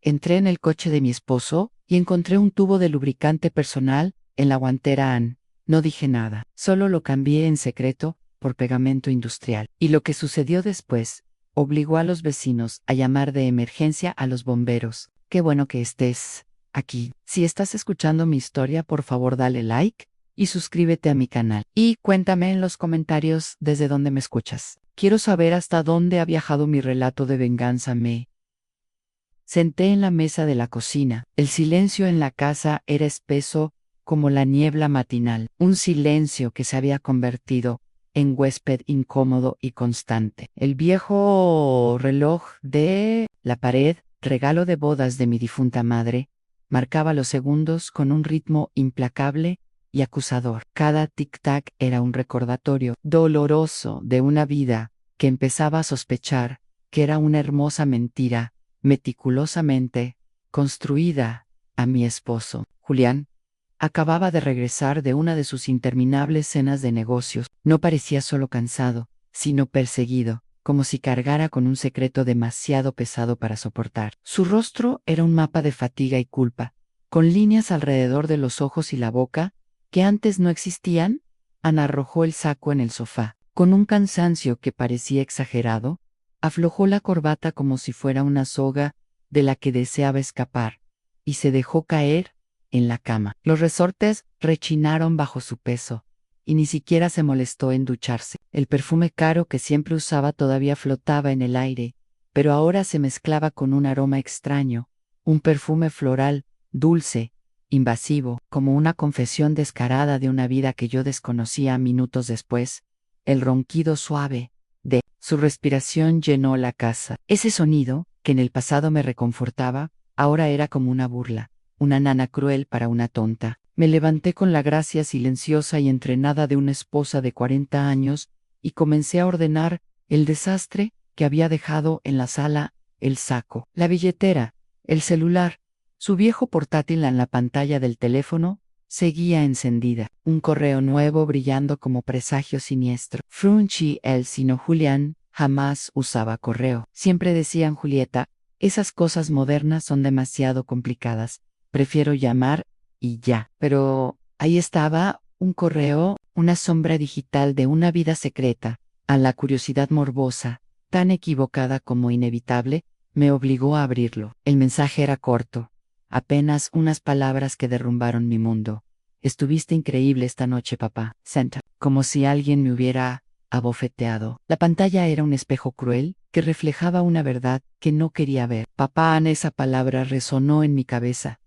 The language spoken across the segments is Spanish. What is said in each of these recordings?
Entré en el coche de mi esposo y encontré un tubo de lubricante personal en la guantera Ann. No dije nada, solo lo cambié en secreto por pegamento industrial. Y lo que sucedió después obligó a los vecinos a llamar de emergencia a los bomberos. Qué bueno que estés aquí. Si estás escuchando mi historia, por favor dale like y suscríbete a mi canal. Y cuéntame en los comentarios desde dónde me escuchas. Quiero saber hasta dónde ha viajado mi relato de venganza. Me senté en la mesa de la cocina. El silencio en la casa era espeso como la niebla matinal, un silencio que se había convertido en huésped incómodo y constante. El viejo reloj de la pared, regalo de bodas de mi difunta madre, marcaba los segundos con un ritmo implacable y acusador. Cada tic-tac era un recordatorio doloroso de una vida que empezaba a sospechar que era una hermosa mentira meticulosamente construida a mi esposo. Julián acababa de regresar de una de sus interminables cenas de negocios. No parecía solo cansado, sino perseguido, como si cargara con un secreto demasiado pesado para soportar. Su rostro era un mapa de fatiga y culpa, con líneas alrededor de los ojos y la boca que antes no existían. Ana arrojó el saco en el sofá. Con un cansancio que parecía exagerado, aflojó la corbata como si fuera una soga de la que deseaba escapar, y se dejó caer en la cama. Los resortes rechinaron bajo su peso, y ni siquiera se molestó en ducharse. El perfume caro que siempre usaba todavía flotaba en el aire, pero ahora se mezclaba con un aroma extraño, un perfume floral, dulce, invasivo, como una confesión descarada de una vida que yo desconocía. Minutos después, el ronquido suave de su respiración llenó la casa. Ese sonido, que en el pasado me reconfortaba, ahora era como una burla, una nana cruel para una tonta. Me levanté con la gracia silenciosa y entrenada de una esposa de 40 años y comencé a ordenar el desastre que había dejado en la sala: el saco, la billetera, el celular. Su viejo portátil en la pantalla del teléfono seguía encendida, un correo nuevo brillando como presagio siniestro. Frunchi el sino Julián jamás usaba correo. Siempre decían: Julieta, esas cosas modernas son demasiado complicadas, prefiero llamar y ya. Pero ahí estaba, un correo, una sombra digital de una vida secreta. A la curiosidad morbosa, tan equivocada como inevitable, me obligó a abrirlo. El mensaje era corto, apenas unas palabras que derrumbaron mi mundo. Estuviste increíble esta noche, papá. Sent. Como si alguien me hubiera abofeteado. La pantalla era un espejo cruel que reflejaba una verdad que no quería ver. Papá, esa palabra resonó en mi cabeza.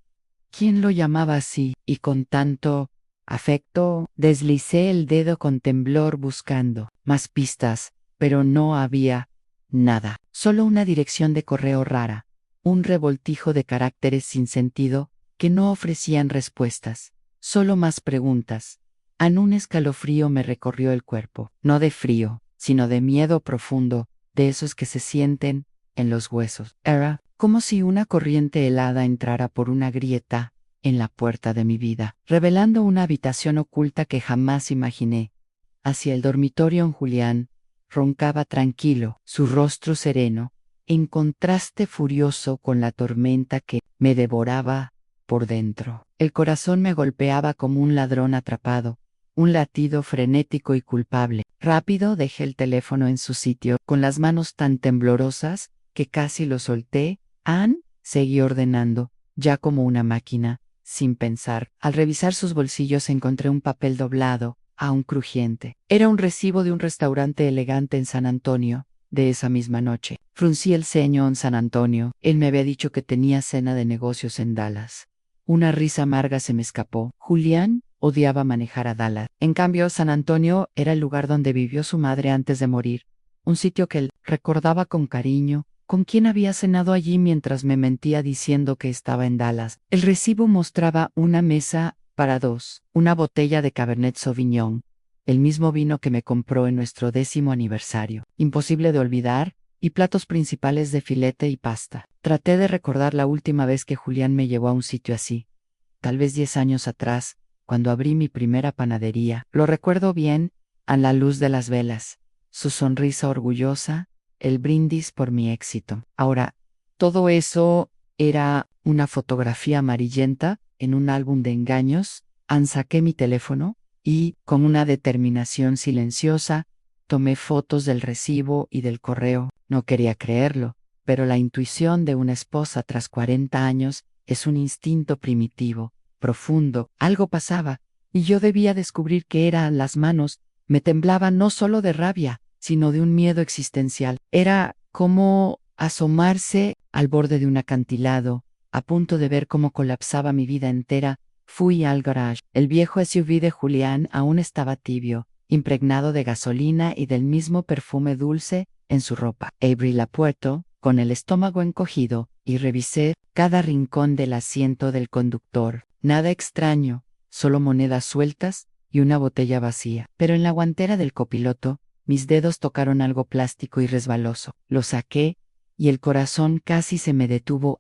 ¿Quién lo llamaba así y con tanto afecto? Deslicé el dedo con temblor buscando más pistas, pero no había nada. Solo una dirección de correo rara, un revoltijo de caracteres sin sentido que no ofrecían respuestas, solo más preguntas. Un escalofrío me recorrió el cuerpo, no de frío, sino de miedo profundo, de esos que se sienten en los huesos. Era como si una corriente helada entrara por una grieta en la puerta de mi vida, revelando una habitación oculta que jamás imaginé. Hacia el dormitorio en Julián roncaba tranquilo, su rostro sereno, en contraste furioso con la tormenta que me devoraba por dentro. El corazón me golpeaba como un ladrón atrapado, un latido frenético y culpable. Rápido dejé el teléfono en su sitio, con las manos tan temblorosas que casi lo solté. Ann seguí ordenando, ya como una máquina, sin pensar. Al revisar sus bolsillos encontré un papel doblado, aún crujiente. Era un recibo de un restaurante elegante en San Antonio, de esa misma noche. Fruncí el ceño. En San Antonio, él me había dicho que tenía cena de negocios en Dallas. Una risa amarga se me escapó. Julián odiaba manejar a Dallas. En cambio, San Antonio era el lugar donde vivió su madre antes de morir, un sitio que él recordaba con cariño. ¿Con quién había cenado allí mientras me mentía diciendo que estaba en Dallas? El recibo mostraba una mesa para dos, una botella de Cabernet Sauvignon, el mismo vino que me compró en nuestro 10º aniversario, imposible de olvidar, y platos principales de filete y pasta. Traté de recordar la última vez que Julián me llevó a un sitio así, tal vez 10 años atrás, cuando abrí mi primera panadería. Lo recuerdo bien, a la luz de las velas, su sonrisa orgullosa, el brindis por mi éxito. Ahora, todo eso Era una fotografía amarillenta en un álbum de engaños. Saqué mi teléfono y, con una determinación silenciosa, tomé fotos del recibo y del correo. No quería creerlo, pero la intuición de una esposa tras 40 años es un instinto primitivo, profundo. Algo pasaba, y yo debía descubrir qué eran las manos. Me temblaba no solo de rabia, sino de un miedo existencial. Era como asomarse al borde de un acantilado, a punto de ver cómo colapsaba mi vida entera. Fui al garage. El viejo SUV de Julián aún estaba tibio, impregnado de gasolina y del mismo perfume dulce en su ropa. Abrí la puerta, con el estómago encogido, y revisé cada rincón del asiento del conductor. Nada extraño, solo monedas sueltas y una botella vacía. Pero en la guantera del copiloto, mis dedos tocaron algo plástico y resbaloso. Lo saqué, y el corazón casi se me detuvo.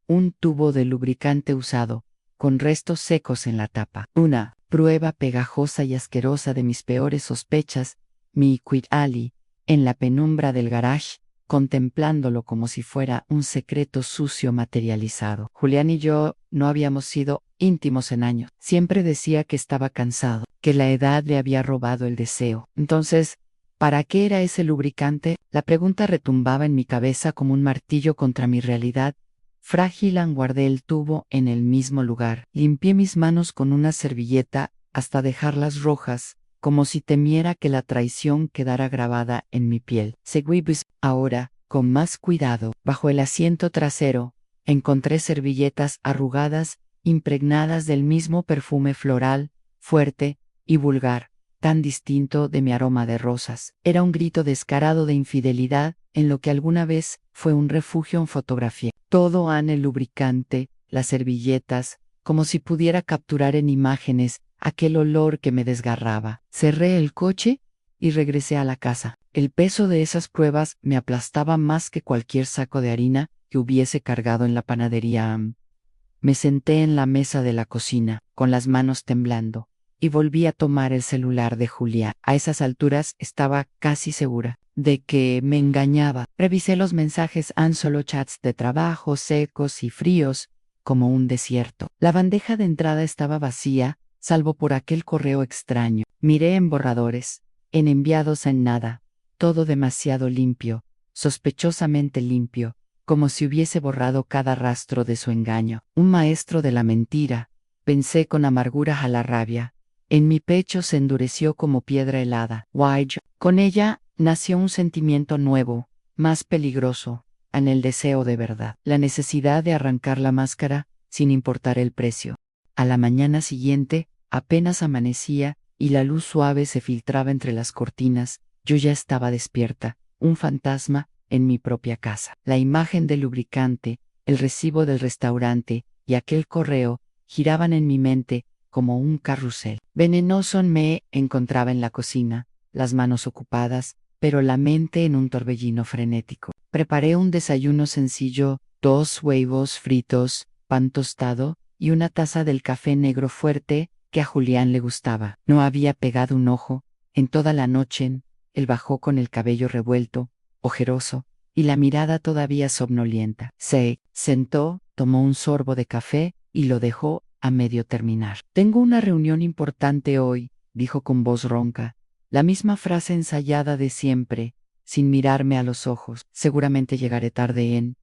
Un tubo de lubricante usado, con restos secos en la tapa. Una prueba pegajosa y asquerosa de mis peores sospechas. Mi Quid Ali, en la penumbra del garage, contemplándolo como si fuera un secreto sucio materializado. Julián y yo no habíamos sido íntimos en años. Siempre decía que estaba cansado, que la edad le había robado el deseo. Entonces, ¿para qué era ese lubricante? La pregunta retumbaba en mi cabeza como un martillo contra mi realidad. Frágil, guardé el tubo en el mismo lugar. Limpié mis manos con una servilleta hasta dejarlas rojas, como si temiera que la traición quedara grabada en mi piel. Seguí ahora, con más cuidado. Bajo el asiento trasero, encontré servilletas arrugadas, impregnadas del mismo perfume floral, fuerte y vulgar, tan distinto de mi aroma de rosas. Era un grito descarado de infidelidad en lo que alguna vez fue un refugio en fotografía. Todo el lubricante, las servilletas, como si pudiera capturar en imágenes aquel olor que me desgarraba. Cerré el coche y regresé a la casa. El peso de esas pruebas me aplastaba más que cualquier saco de harina que hubiese cargado en la panadería. Me senté en la mesa de la cocina, con las manos temblando, y volví a tomar el celular de Julia. A esas alturas estaba casi segura de que me engañaba. Revisé los mensajes, solo chats de trabajo secos y fríos, como un desierto. La bandeja de entrada estaba vacía, salvo por aquel correo extraño. Miré en borradores, en enviados, en nada. Todo demasiado limpio, sospechosamente limpio, como si hubiese borrado cada rastro de su engaño. Un maestro de la mentira, pensé con amargura a la rabia. En mi pecho se endureció como piedra helada. Con ella nació un sentimiento nuevo, más peligroso, en el deseo de verdad. La necesidad de arrancar la máscara, sin importar el precio. A la mañana siguiente, apenas amanecía, y la luz suave se filtraba entre las cortinas, yo ya estaba despierta, un fantasma, en mi propia casa. La imagen del lubricante, el recibo del restaurante y aquel correo giraban en mi mente como un carrusel. Venenoso me encontraba en la cocina, las manos ocupadas, pero la mente en un torbellino frenético. Preparé un desayuno sencillo, 2 huevos fritos, pan tostado y una taza del café negro fuerte que a Julián le gustaba. No había pegado un ojo en toda la noche. Él bajó con el cabello revuelto, ojeroso, y la mirada todavía somnolienta. Se sentó, tomó un sorbo de café y lo dejó a medio terminar. Tengo una reunión importante hoy, dijo con voz ronca, la misma frase ensayada de siempre, sin mirarme a los ojos. Seguramente llegaré tarde.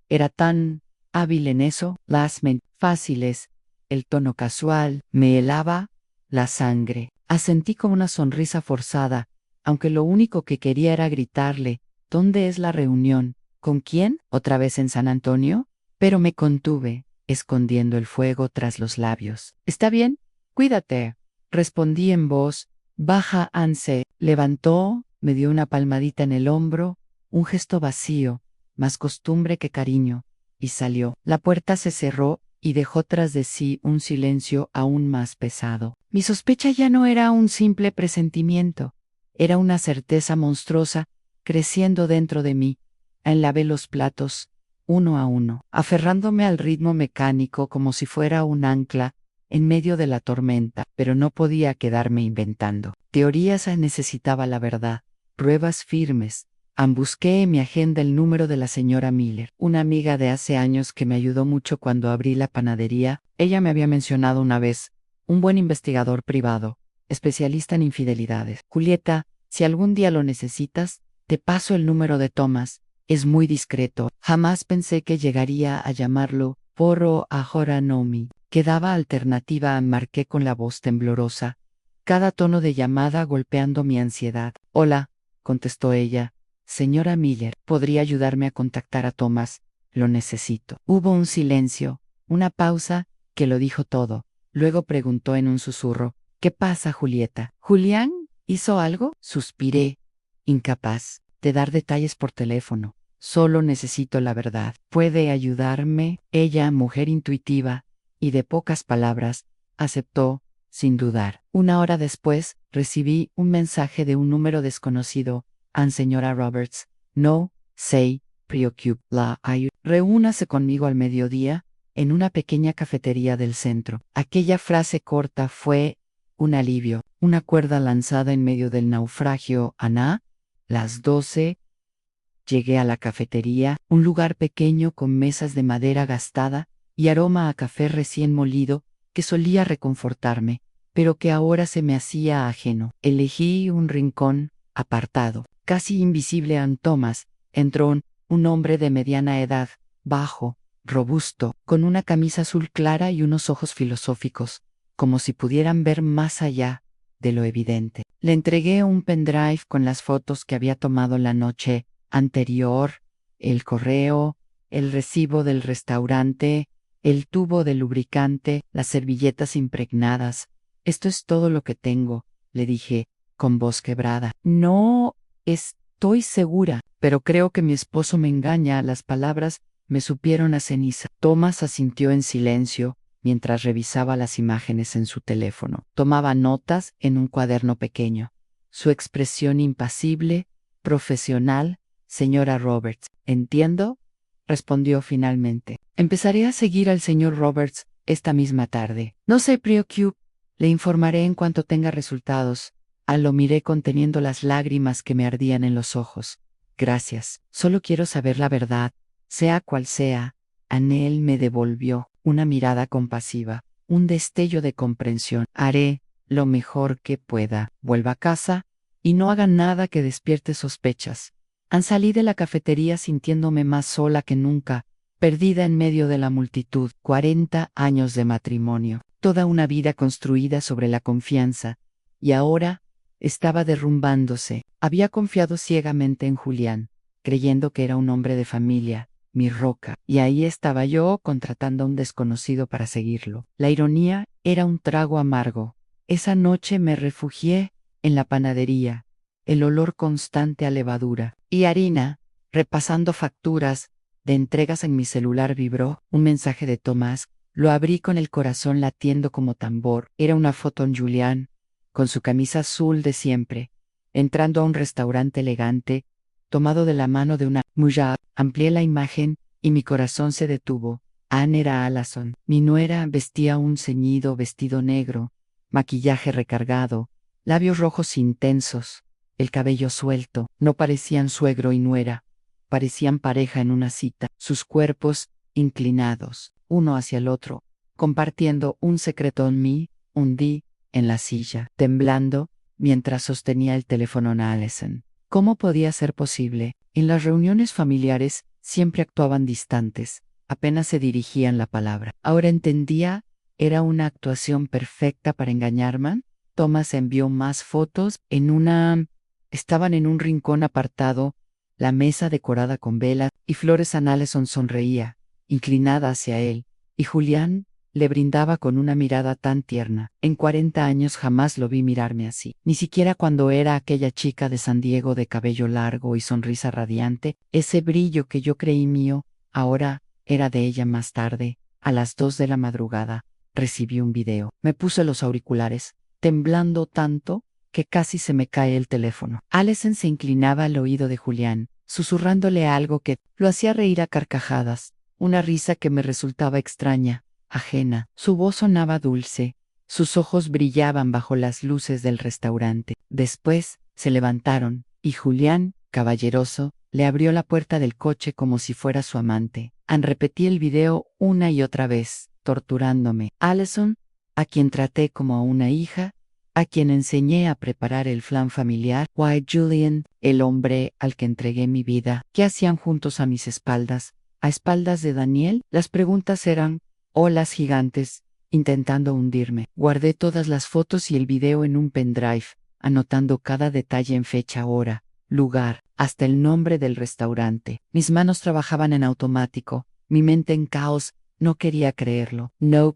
Era tan hábil en eso, las fáciles, el tono casual, me helaba la sangre. Asentí con una sonrisa forzada, aunque lo único que quería era gritarle, ¿dónde es la reunión? ¿Con quién? ¿Otra vez en San Antonio? Pero me contuve, escondiendo el fuego tras los labios. ¿Está bien? Cuídate, respondí en voz baja. Se levantó, me dio una palmadita en el hombro, un gesto vacío, más costumbre que cariño, y salió. La puerta se cerró y dejó tras de sí un silencio aún más pesado. Mi sospecha ya no era un simple presentimiento, era una certeza monstruosa, creciendo dentro de mí. Lavé los platos, uno a uno, aferrándome al ritmo mecánico como si fuera un ancla en medio de la tormenta, pero no podía quedarme inventando. Teorías, necesitaba la verdad, pruebas firmes, Busqué en mi agenda el número de la señora Miller, una amiga de hace años que me ayudó mucho cuando abrí la panadería. Ella me había mencionado una vez, un buen investigador privado, especialista en infidelidades. Julieta, si algún día lo necesitas, te paso el número de Thomas. Es muy discreto. Jamás pensé que llegaría a llamarlo Porro Ahora Nomi. Que daba alternativa, marqué con la voz temblorosa, cada tono de llamada golpeando mi ansiedad. Hola, contestó ella. Señora Miller, ¿podría ayudarme a contactar a Thomas? Lo necesito. Hubo un silencio, una pausa, que lo dijo todo. Luego preguntó en un susurro, ¿qué pasa, Julieta? ¿Julián hizo algo? Suspiré, incapaz de dar detalles por teléfono. Solo necesito la verdad. ¿Puede ayudarme? Ella, mujer intuitiva y de pocas palabras, aceptó, sin dudar. Una hora después, recibí un mensaje de un número desconocido. Señora Roberts, no, say, preoccupe la I. Reúnase conmigo al mediodía, en una pequeña cafetería del centro. Aquella frase corta fue un alivio, una cuerda lanzada en medio del naufragio. Ana, las 12. Llegué a la cafetería, un lugar pequeño con mesas de madera gastada y aroma a café recién molido, que solía reconfortarme, pero que ahora se me hacía ajeno. Elegí un rincón apartado. Casi invisible a Thomas, entró un hombre de mediana edad, bajo, robusto, con una camisa azul clara y unos ojos filosóficos, como si pudieran ver más allá de lo evidente. Le entregué un pendrive con las fotos que había tomado la noche anterior, el correo, el recibo del restaurante, el tubo de lubricante, las servilletas impregnadas. Esto es todo lo que tengo, le dije, con voz quebrada. No estoy segura, pero creo que mi esposo me engaña. Las palabras me supieron a ceniza. Thomas asintió en silencio mientras revisaba las imágenes en su teléfono. Tomaba notas en un cuaderno pequeño. Su expresión impasible, profesional. Señora Roberts, ¿entiendo? Respondió finalmente. Empezaré a seguir al señor Roberts esta misma tarde. No se preocupe, le informaré en cuanto tenga resultados. Lo miré conteniendo las lágrimas que me ardían en los ojos. Gracias. Solo quiero saber la verdad, sea cual sea. Anel me devolvió una mirada compasiva, un destello de comprensión. Haré lo mejor que pueda. Vuelva a casa y no haga nada que despierte sospechas. Salí de la cafetería sintiéndome más sola que nunca, perdida en medio de la multitud. 40 años de matrimonio, toda una vida construida sobre la confianza, y ahora estaba derrumbándose. Había confiado ciegamente en Julián, creyendo que era un hombre de familia, mi roca, y ahí estaba yo contratando a un desconocido para seguirlo. La ironía era un trago amargo. Esa noche me refugié en la panadería, el olor constante a levadura y harina. Repasando facturas de entregas en mi celular vibró un mensaje de Tomás. Lo abrí con el corazón latiendo como tambor. Era una foto en Julián, con su camisa azul de siempre, entrando a un restaurante elegante, tomado de la mano de una mujer. Amplié la imagen y mi corazón se detuvo. Anne era Allison. Mi nuera vestía un ceñido vestido negro, maquillaje recargado, labios rojos intensos, el cabello suelto. No parecían suegro y nuera, parecían pareja en una cita, sus cuerpos inclinados, uno hacia el otro, compartiendo un secreto. En mí hundí en la silla, temblando, mientras sostenía el teléfono a Allison. ¿Cómo podía ser posible? En las reuniones familiares siempre actuaban distantes, apenas se dirigían la palabra. Ahora entendía, era una actuación perfecta para engañarme. Thomas envió más fotos. Estaban en un rincón apartado, la mesa decorada con velas y flores. Allison sonreía, inclinada hacia él, y Julián le brindaba con una mirada tan tierna. En 40 años jamás lo vi mirarme así, ni siquiera cuando era aquella chica de San Diego de cabello largo y sonrisa radiante. Ese brillo que yo creí mío, ahora era de ella. Más tarde, a las 2 de la madrugada, recibí un video. Me puse los auriculares, temblando tanto que casi se me cae el teléfono. Allison se inclinaba al oído de Julián, susurrándole algo que lo hacía reír a carcajadas, una risa que me resultaba extraña, ajena. Su voz sonaba dulce, sus ojos brillaban bajo las luces del restaurante. Después se levantaron, y Julián caballeroso, le abrió la puerta del coche como si fuera su amante. Anne repetí el video una y otra vez, torturándome. Allison, a quien traté como a una hija, a quien enseñé a preparar el flan familiar. Why Julian, el hombre al que entregué mi vida. ¿Qué hacían juntos a mis espaldas? ¿A espaldas de Daniel? Las preguntas eran olas gigantes, intentando hundirme. Guardé todas las fotos y el video en un pendrive, anotando cada detalle en fecha, hora, lugar, hasta el nombre del restaurante. Mis manos trabajaban en automático, mi mente en caos. No quería creerlo. No,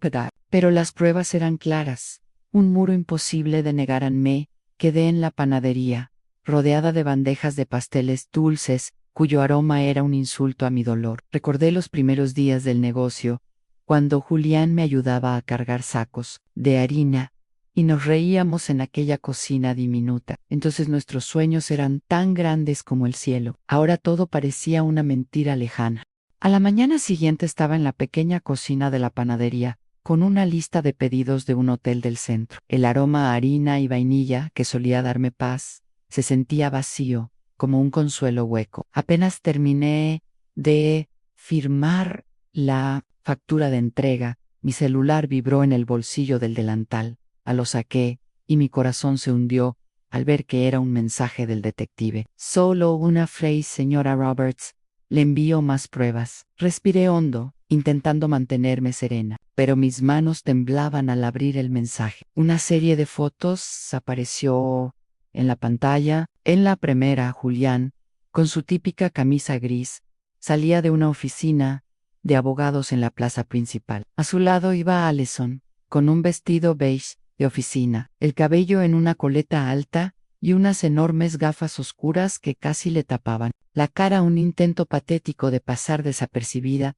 pero las pruebas eran claras. Un muro imposible de negar. Me quedé en la panadería, rodeada de bandejas de pasteles dulces, cuyo aroma era un insulto a mi dolor. Recordé los primeros días del negocio, cuando Julián me ayudaba a cargar sacos de harina, y nos reíamos en aquella cocina diminuta. Entonces nuestros sueños eran tan grandes como el cielo. Ahora todo parecía una mentira lejana. A la mañana siguiente estaba en la pequeña cocina de la panadería, con una lista de pedidos de un hotel del centro. El aroma a harina y vainilla, que solía darme paz, se sentía vacío, como un consuelo hueco. Apenas terminé de firmar la factura de entrega, mi celular vibró en el bolsillo del delantal. Lo saqué, y mi corazón se hundió al ver que era un mensaje del detective. Solo una phrase, señora Roberts. Le envío más pruebas. Respiré hondo, intentando mantenerme serena, pero mis manos temblaban al abrir el mensaje. Una serie de fotos apareció en la pantalla. En la primera, Julián, con su típica camisa gris, salía de una oficina de abogados en la plaza principal. A su lado iba Allison, con un vestido beige de oficina, el cabello en una coleta alta y unas enormes gafas oscuras que casi le tapaban la cara, un intento patético de pasar desapercibida.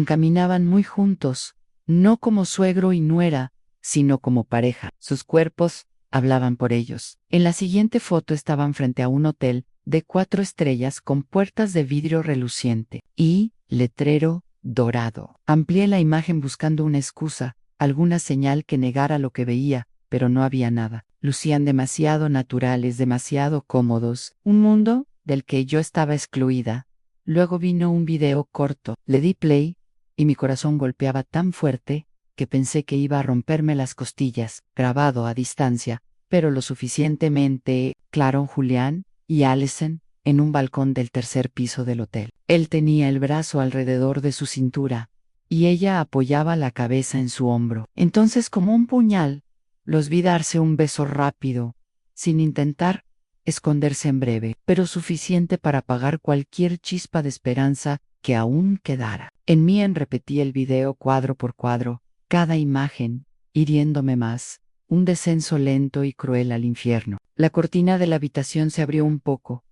Caminaban muy juntos, no como suegro y nuera, sino como pareja. Sus cuerpos hablaban por ellos. En la siguiente foto estaban frente a un hotel de 4 estrellas con puertas de vidrio reluciente y letrero dorado. Amplié la imagen buscando una excusa, alguna señal que negara lo que veía, pero no había nada. Lucían demasiado naturales, demasiado cómodos, un mundo del que yo estaba excluida. Luego vino un video corto. Le di play, y mi corazón golpeaba tan fuerte que pensé que iba a romperme las costillas. Grabado a distancia, pero lo suficientemente claro, Julián y Allison en un balcón del tercer piso del hotel. Él tenía el brazo alrededor de su cintura, y ella apoyaba la cabeza en su hombro. Entonces, como un puñal, los vi darse un beso rápido, sin intentar esconderse en breve, pero suficiente para apagar cualquier chispa de esperanza que aún quedara. En mí repetí el video cuadro por cuadro, cada imagen, hiriéndome más, un descenso lento y cruel al infierno. La cortina de la habitación se abrió un poco,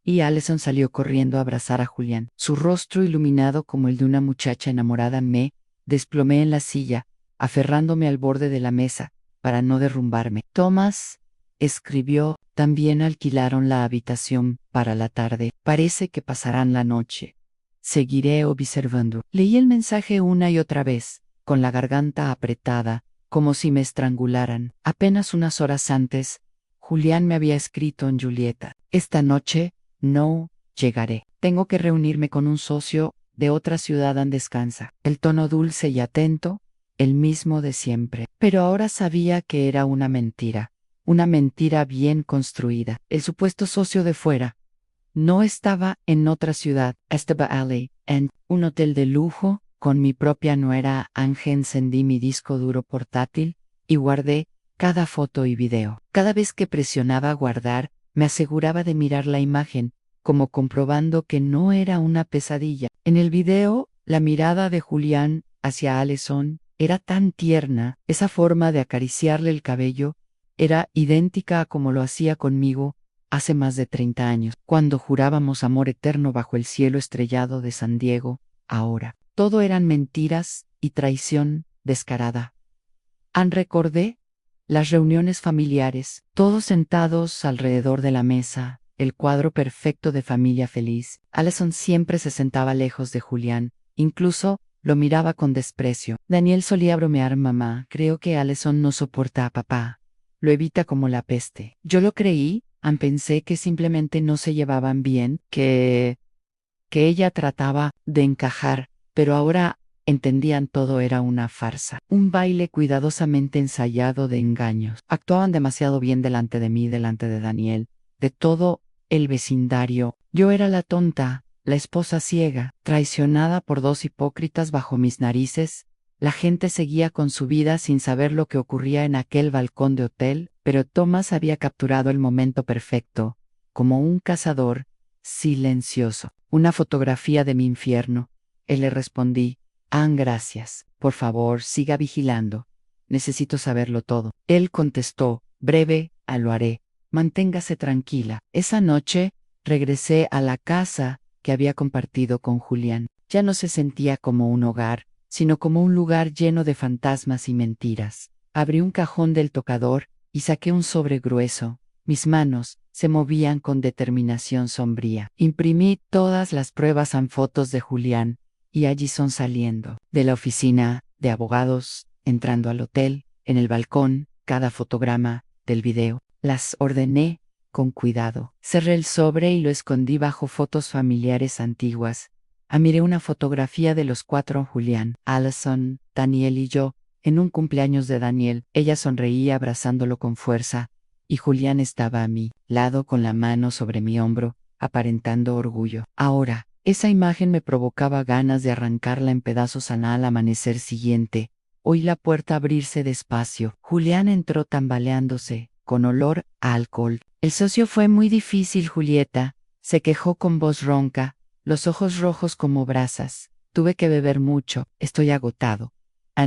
y Allison salió corriendo a abrazar a Julián. Su rostro iluminado como el de una muchacha enamorada. Me desplomé en la silla, aferrándome al borde de la mesa, para no derrumbarme. Thomas escribió, también alquilaron la habitación para la tarde. Parece que pasarán la noche. Seguiré observando. Leí el mensaje una y otra vez, con la garganta apretada, como si me estrangularan. Apenas unas horas antes, Julián me había escrito en Julieta: esta noche no llegaré. Tengo que reunirme con un socio de otra ciudad. Descansa. El tono dulce y atento, el mismo de siempre. Pero ahora sabía que era una mentira bien construida. El supuesto socio de fuera no estaba en otra ciudad. Estaba Alley, en un hotel de lujo, con mi propia nuera. Encendí mi disco duro portátil y guardé cada foto y video. Cada vez que presionaba guardar, me aseguraba de mirar la imagen, como comprobando que no era una pesadilla. En el video, la mirada de Julián hacia Allison era tan tierna. Esa forma de acariciarle el cabello era idéntica a como lo hacía conmigo hace más de 30 años, cuando jurábamos amor eterno bajo el cielo estrellado de San Diego. Ahora, todo eran mentiras y traición descarada. Recordé las reuniones familiares, todos sentados alrededor de la mesa, el cuadro perfecto de familia feliz. Allison siempre se sentaba lejos de Julián, incluso lo miraba con desprecio. Daniel solía bromear: mamá, creo que Allison no soporta a papá. Lo evita como la peste. Yo lo creí, Pensé que simplemente no se llevaban bien, que ella trataba de encajar, pero ahora entendían todo era una farsa. Un baile cuidadosamente ensayado de engaños. Actuaban demasiado bien delante de mí, delante de Daniel, de todo el vecindario. Yo era la tonta, la esposa ciega, traicionada por dos hipócritas bajo mis narices. La gente seguía con su vida sin saber lo que ocurría en aquel balcón de hotel, pero Thomas había capturado el momento perfecto, como un cazador silencioso. Una fotografía de mi infierno. Le respondí, gracias. Por favor, siga vigilando. Necesito saberlo todo. Él contestó, breve, lo haré. Manténgase tranquila. Esa noche, regresé a la casa que había compartido con Julián. Ya no se sentía como un hogar, sino como un lugar lleno de fantasmas y mentiras. Abrí un cajón del tocador y saqué un sobre grueso. Mis manos se movían con determinación sombría. Imprimí todas las pruebas en fotos de Julián, y allí son saliendo. De la oficina, de abogados, entrando al hotel, en el balcón, cada fotograma del video. Las ordené con cuidado. Cerré el sobre y lo escondí bajo fotos familiares antiguas. Miré una fotografía de los cuatro, Julián, Allison, Daniel y yo, en un cumpleaños de Daniel. Ella sonreía abrazándolo con fuerza, y Julián estaba a mi lado con la mano sobre mi hombro, aparentando orgullo. Ahora, esa imagen me provocaba ganas de arrancarla en pedazos al amanecer siguiente. Oí la puerta abrirse despacio. Julián entró tambaleándose, con olor a alcohol. El socio fue muy difícil, Julieta, se quejó con voz ronca, los ojos rojos como brasas. Tuve que beber mucho, estoy agotado.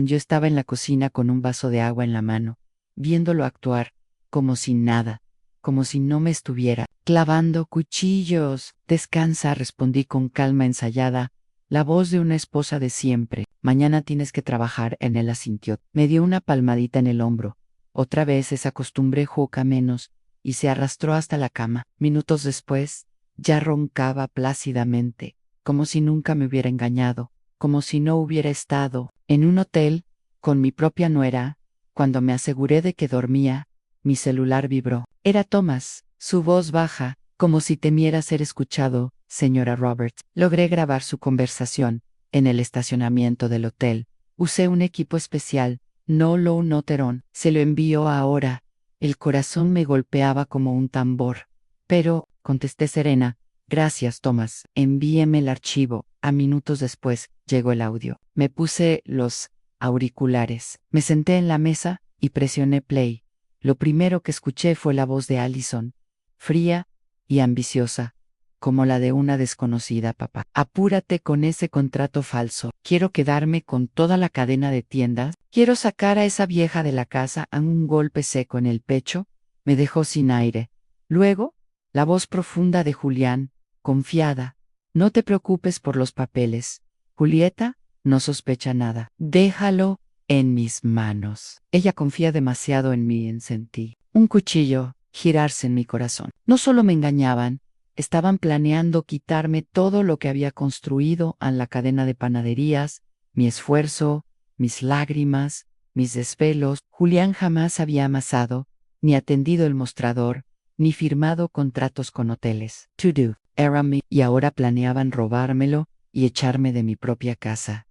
Yo estaba en la cocina con un vaso de agua en la mano, viéndolo actuar, como si nada, como si no me estuviera clavando cuchillos. Descansa, respondí con calma ensayada, la voz de una esposa de siempre. Mañana tienes que trabajar. En él asintió. Me dio una palmadita en el hombro. Otra vez esa costumbre juca menos, y se arrastró hasta la cama. Minutos después, ya roncaba plácidamente, como si nunca me hubiera engañado, como si no hubiera estado en un hotel con mi propia nuera. Cuando me aseguré de que dormía, mi celular vibró. Era Thomas, su voz baja, como si temiera ser escuchado. Señora Roberts. Logré grabar su conversación en el estacionamiento del hotel. Usé un equipo especial, no lo notaron. Se lo envío ahora. El corazón me golpeaba como un tambor. Pero, contesté serena, gracias, Thomas. Envíeme el archivo. A minutos después, llegó el audio. Me puse los auriculares. Me senté en la mesa y presioné play. Lo primero que escuché fue la voz de Allison, fría y ambiciosa, como la de una desconocida. Papá, apúrate con ese contrato falso. Quiero quedarme con toda la cadena de tiendas. Quiero sacar a esa vieja de la casa. Un golpe seco en el pecho me dejó sin aire. Luego, la voz profunda de Julián, confiada. No te preocupes por los papeles. Julieta no sospecha nada. Déjalo en mis manos. Ella confía demasiado en mí. Sentí un cuchillo girarse en mi corazón. No solo me engañaban, estaban planeando quitarme todo lo que había construido en la cadena de panaderías, mi esfuerzo, mis lágrimas, mis desvelos. Julián jamás había amasado, ni atendido el mostrador, ni firmado contratos con hoteles. To do, era mi, y ahora planeaban robármelo y echarme de mi propia casa.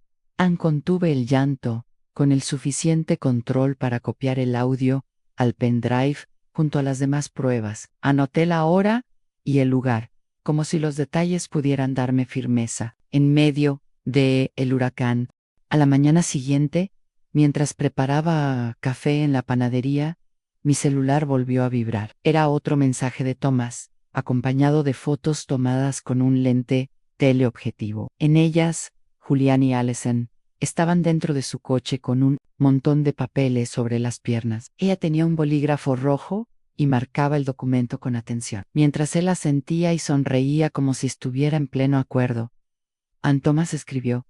Contuve el llanto, con el suficiente control para copiar el audio al pendrive junto a las demás pruebas. Anoté la hora y el lugar, como si los detalles pudieran darme firmeza. En medio de el huracán, a la mañana siguiente, mientras preparaba café en la panadería, mi celular volvió a vibrar. Era otro mensaje de Thomas, acompañado de fotos tomadas con un lente teleobjetivo. En ellas, Julián y Allison estaban dentro de su coche con un montón de papeles sobre las piernas. Ella tenía un bolígrafo rojo y marcaba el documento con atención, mientras él asentía y sonreía como si estuviera en pleno acuerdo. Thomas escribió,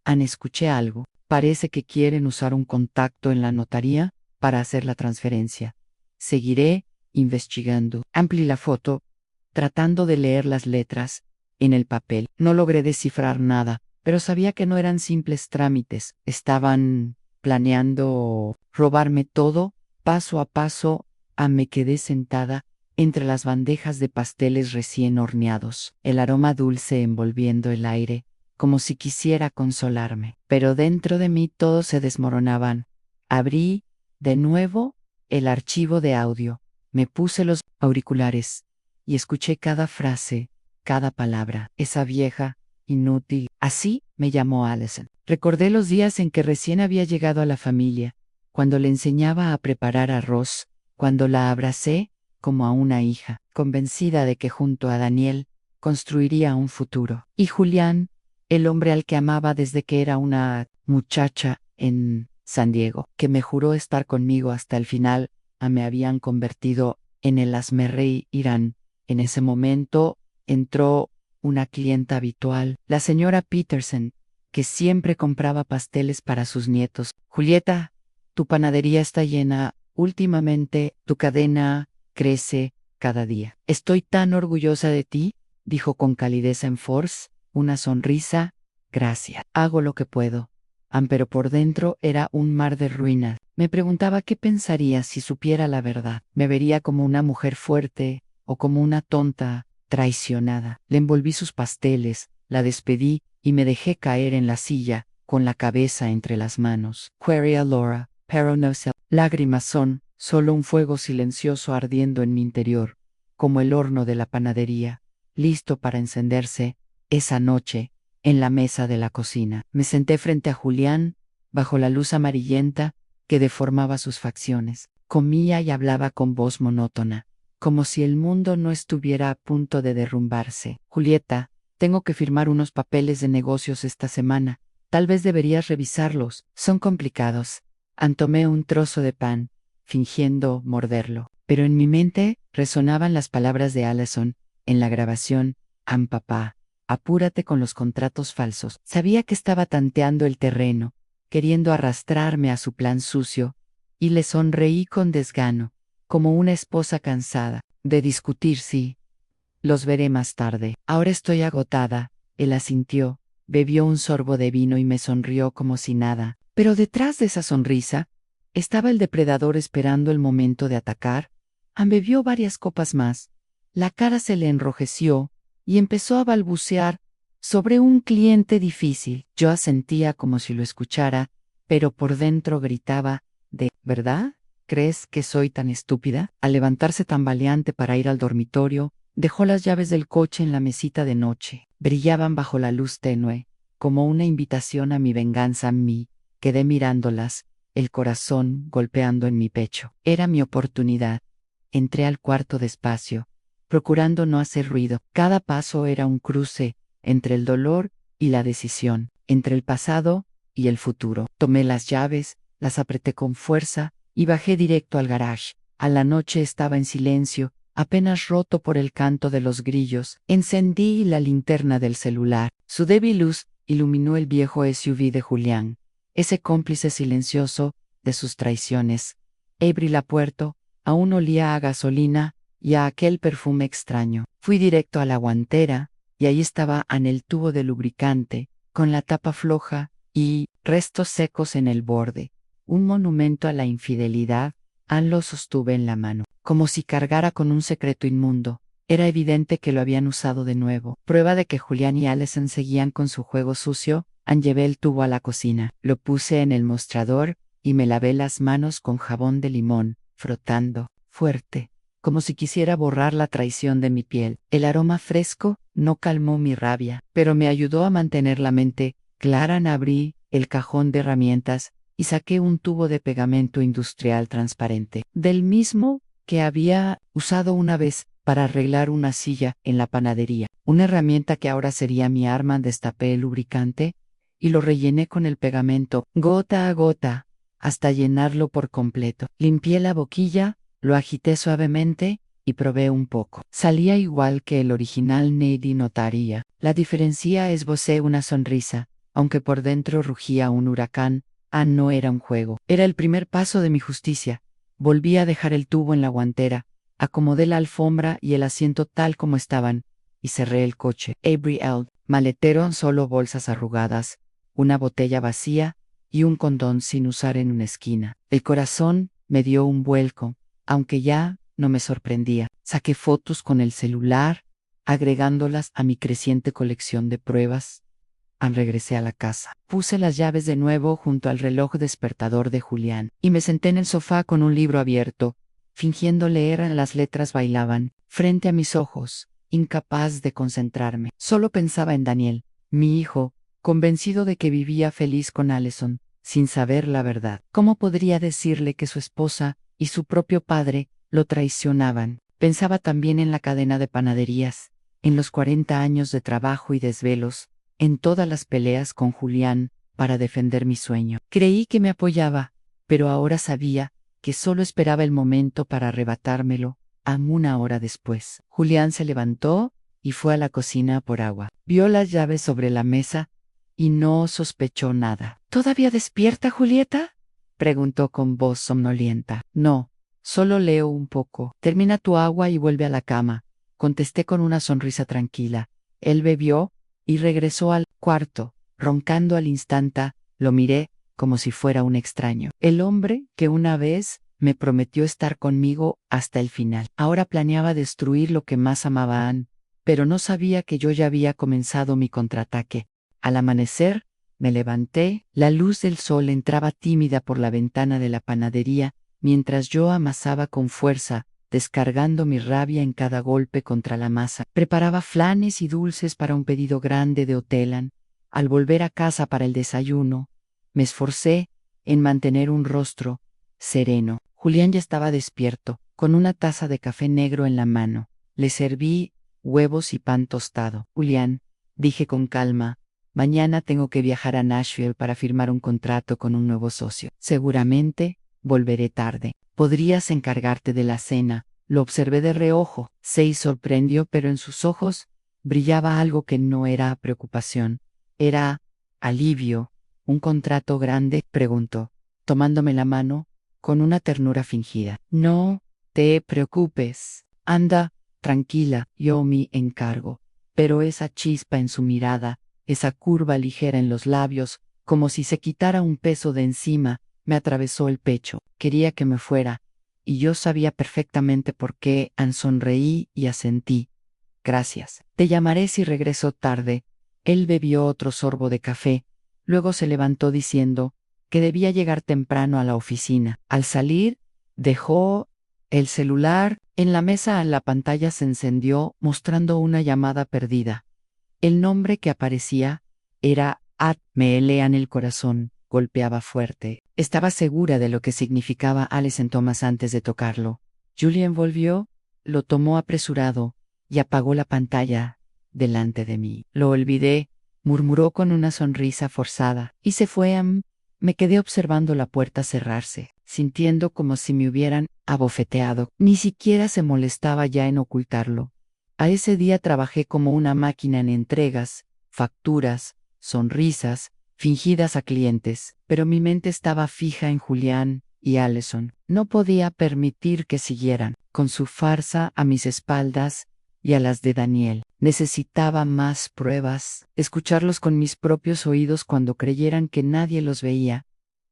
escuché algo. Parece que quieren usar un contacto en la notaría para hacer la transferencia. Seguiré investigando. Amplié la foto, tratando de leer las letras en el papel. No logré descifrar nada, pero sabía que no eran simples trámites. Estaban planeando robarme todo, paso a paso. Me quedé sentada, entre las bandejas de pasteles recién horneados, el aroma dulce envolviendo el aire, como si quisiera consolarme. Pero dentro de mí todos se desmoronaban. Abrí, de nuevo, el archivo de audio, me puse los auriculares y escuché cada frase, cada palabra. Esa vieja, inútil, así me llamó Allison. Recordé los días en que recién había llegado a la familia, cuando le enseñaba a preparar arroz, cuando la abracé como a una hija, convencida de que junto a Daniel construiría un futuro. Y Julián, el hombre al que amaba desde que era una muchacha en San Diego, que me juró estar conmigo hasta el final, me habían convertido en el hazmerrey Irán. En ese momento entró una clienta habitual, la señora Peterson, que siempre compraba pasteles para sus nietos. Julieta, tu panadería está llena. Últimamente, tu cadena crece cada día. Estoy tan orgullosa de ti, dijo con calidez en Force, una sonrisa. Gracias. Hago lo que puedo. Pero por dentro era un mar de ruinas. Me preguntaba qué pensaría si supiera la verdad. ¿Me vería como una mujer fuerte o como una tonta traicionada? Le envolví sus pasteles, la despedí y me dejé caer en la silla, con la cabeza entre las manos. Quería a Laura, pero no sé. Lágrimas son solo un fuego silencioso ardiendo en mi interior, como el horno de la panadería, listo para encenderse esa noche en la mesa de la cocina. Me senté frente a Julián, bajo la luz amarillenta que deformaba sus facciones. Comía y hablaba con voz monótona, como si el mundo no estuviera a punto de derrumbarse. Julieta, tengo que firmar unos papeles de negocios esta semana. Tal vez deberías revisarlos. Son complicados. Tomé un trozo de pan, fingiendo morderlo. Pero en mi mente resonaban las palabras de Allison en la grabación. Papá, apúrate con los contratos falsos. Sabía que estaba tanteando el terreno, queriendo arrastrarme a su plan sucio, y le sonreí con desgano, como una esposa cansada de discutir. Sí, los veré más tarde. Ahora estoy agotada. Él asintió, bebió un sorbo de vino y me sonrió como si nada. Pero detrás de esa sonrisa estaba el depredador esperando el momento de atacar. Bebió varias copas más. La cara se le enrojeció y empezó a balbucear sobre un cliente difícil. Yo asentía como si lo escuchara, pero por dentro gritaba, ¿de verdad? ¿Crees que soy tan estúpida? Al levantarse tambaleante para ir al dormitorio, dejó las llaves del coche en la mesita de noche. Brillaban bajo la luz tenue, como una invitación a mi venganza. Quedé mirándolas, el corazón golpeando en mi pecho. Era mi oportunidad. Entré al cuarto despacio, procurando no hacer ruido. Cada paso era un cruce entre el dolor y la decisión, entre el pasado y el futuro. Tomé las llaves, las apreté con fuerza y bajé directo al garage. A la noche estaba en silencio, apenas roto por el canto de los grillos. Encendí la linterna del celular. Su débil luz iluminó el viejo SUV de Julián, ese cómplice silencioso de sus traiciones. Abrí la puerta, aún olía a gasolina y a aquel perfume extraño. Fui directo a la guantera, y ahí estaba el tubo de lubricante, con la tapa floja y restos secos en el borde. Un monumento a la infidelidad. Lo sostuve en la mano, como si cargara con un secreto inmundo. Era evidente que lo habían usado de nuevo. Prueba de que Julián y Allison seguían con su juego sucio. Llevé el tubo a la cocina, lo puse en el mostrador y me lavé las manos con jabón de limón, frotando fuerte, como si quisiera borrar la traición de mi piel. El aroma fresco no calmó mi rabia, pero me ayudó a mantener la mente clara. Abrí el cajón de herramientas y saqué un tubo de pegamento industrial transparente, del mismo que había usado una vez para arreglar una silla en la panadería. Una herramienta que ahora sería mi arma. Destapé el lubricante y lo rellené con el pegamento, gota a gota, hasta llenarlo por completo. Limpié la boquilla, lo agité suavemente y probé un poco. Salía igual que el original. Nadie notaría la diferencia. Esbocé una sonrisa, aunque por dentro rugía un huracán. No era un juego. Era el primer paso de mi justicia. Volví a dejar el tubo en la guantera, acomodé la alfombra y el asiento tal como estaban, y cerré el coche. Abrí el maletero, solo bolsas arrugadas, una botella vacía y un condón sin usar en una esquina. El corazón me dio un vuelco, aunque ya no me sorprendía. Saqué fotos con el celular, agregándolas a mi creciente colección de pruebas. Regresé a la casa. Puse las llaves de nuevo junto al reloj despertador de Julián y me senté en el sofá con un libro abierto, fingiendo leer. Las letras bailaban frente a mis ojos, incapaz de concentrarme. Solo pensaba en Daniel, mi hijo, convencido de que vivía feliz con Allison, sin saber la verdad. ¿Cómo podría decirle que su esposa y su propio padre lo traicionaban? Pensaba también en la cadena de panaderías, en los 40 años de trabajo y desvelos, en todas las peleas con Julián para defender mi sueño. Creí que me apoyaba, pero ahora sabía que solo esperaba el momento para arrebatármelo. Una hora después, Julián se levantó y fue a la cocina por agua. Vio las llaves sobre la mesa y no sospechó nada. ¿Todavía despierta, Julieta?, preguntó con voz somnolienta. No, solo leo un poco. Termina tu agua y vuelve a la cama, contesté con una sonrisa tranquila. Él bebió y regresó al cuarto, roncando al instante. Lo miré como si fuera un extraño. El hombre que una vez me prometió estar conmigo hasta el final. Ahora planeaba destruir lo que más amaba a Anne, pero no sabía que yo ya había comenzado mi contraataque. Al amanecer, me levanté, la luz del sol entraba tímida por la ventana de la panadería, mientras yo amasaba con fuerza, descargando mi rabia en cada golpe contra la masa. Preparaba flanes y dulces para un pedido grande de Hoteland. Al volver a casa para el desayuno, me esforcé en mantener un rostro sereno. Julián ya estaba despierto, con una taza de café negro en la mano. Le serví huevos y pan tostado. Julián, dije con calma, mañana tengo que viajar a Nashville para firmar un contrato con un nuevo socio. Seguramente volveré tarde. ¿Podrías encargarte de la cena? Lo observé de reojo. Se sorprendió, pero en sus ojos brillaba algo que no era preocupación. Era alivio. ¿Un contrato grande?, preguntó, tomándome la mano con una ternura fingida. No te preocupes. Anda, tranquila, yo me encargo. Pero esa chispa en su mirada, esa curva ligera en los labios, como si se quitara un peso de encima, me atravesó el pecho. Quería que me fuera, y yo sabía perfectamente por qué. Sonreí y asentí. Gracias. Te llamaré si regreso tarde. Él bebió otro sorbo de café, luego se levantó diciendo que debía llegar temprano a la oficina. Al salir, dejó el celular en la mesa. La pantalla se encendió mostrando una llamada perdida. El nombre que aparecía era Ad. Me helé el corazón, golpeaba fuerte. Estaba segura de lo que significaba Allison Thomas antes de tocarlo. Julián volvió, lo tomó apresurado y apagó la pantalla delante de mí. Lo olvidé, murmuró con una sonrisa forzada, y se fue. Me quedé observando la puerta cerrarse, sintiendo como si me hubieran abofeteado. Ni siquiera se molestaba ya en ocultarlo. A ese día trabajé como una máquina en entregas, facturas, sonrisas, fingidas a clientes, pero mi mente estaba fija en Julián y Allison. No podía permitir que siguieran con su farsa a mis espaldas y a las de Daniel. Necesitaba más pruebas, escucharlos con mis propios oídos cuando creyeran que nadie los veía.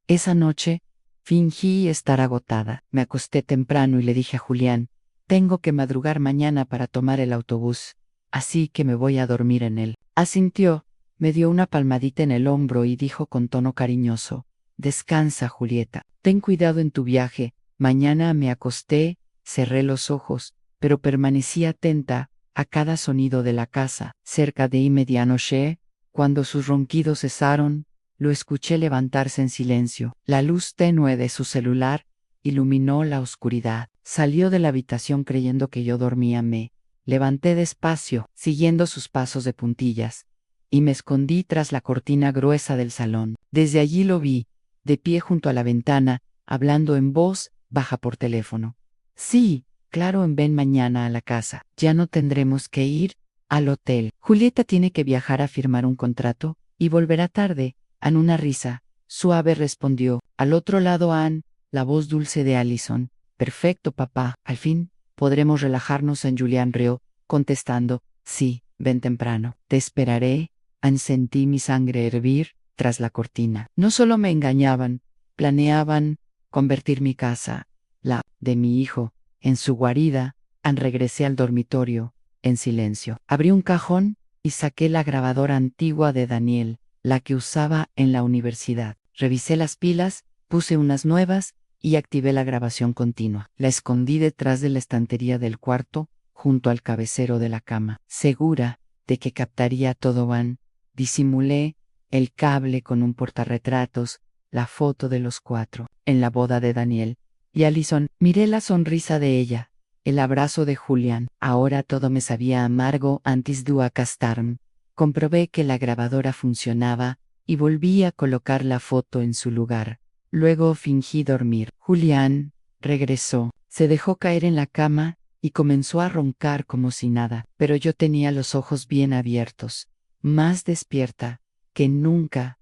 Esa noche, fingí estar agotada. Me acosté temprano y le dije a Julián, tengo que madrugar mañana para tomar el autobús, así que me voy a dormir en él. Asintió, me dio una palmadita en el hombro y dijo con tono cariñoso, descansa, Julieta, ten cuidado en tu viaje. Mañana me acosté, cerré los ojos, pero permanecí atenta a cada sonido de la casa. Cerca de medianoche, cuando sus ronquidos cesaron, lo escuché levantarse en silencio. La luz tenue de su celular iluminó la oscuridad. Salió de la habitación creyendo que yo dormía. Me levanté despacio, siguiendo sus pasos de puntillas, y me escondí tras la cortina gruesa del salón. Desde allí lo vi, de pie junto a la ventana, hablando en voz baja por teléfono. Sí, claro, ven mañana a la casa. Ya no tendremos que ir al hotel. Julieta tiene que viajar a firmar un contrato y volverá tarde. Una risa suave respondió. Al otro lado Anne, la voz dulce de Allison. Perfecto, papá. Al fin podremos relajarnos. Julián rió, contestando, sí, ven temprano. Te esperaré. Sentí mi sangre hervir tras la cortina. No solo me engañaban, planeaban convertir mi casa, la de mi hijo, En su guarida, regresé al dormitorio, en silencio. Abrí un cajón y saqué la grabadora antigua de Daniel, la que usaba en la universidad. Revisé las pilas, puse unas nuevas y activé la grabación continua. La escondí detrás de la estantería del cuarto, junto al cabecero de la cama. Segura de que captaría todo Van, disimulé el cable con un portarretratos, la foto de los cuatro, en la boda de Daniel y Allison. Miré la sonrisa de ella, el abrazo de Julián. Ahora todo me sabía amargo antes de acostarme. Comprobé que la grabadora funcionaba y volví a colocar la foto en su lugar. Luego fingí dormir. Julián regresó, se dejó caer en la cama y comenzó a roncar como si nada, pero yo tenía los ojos bien abiertos, más despierta que nunca.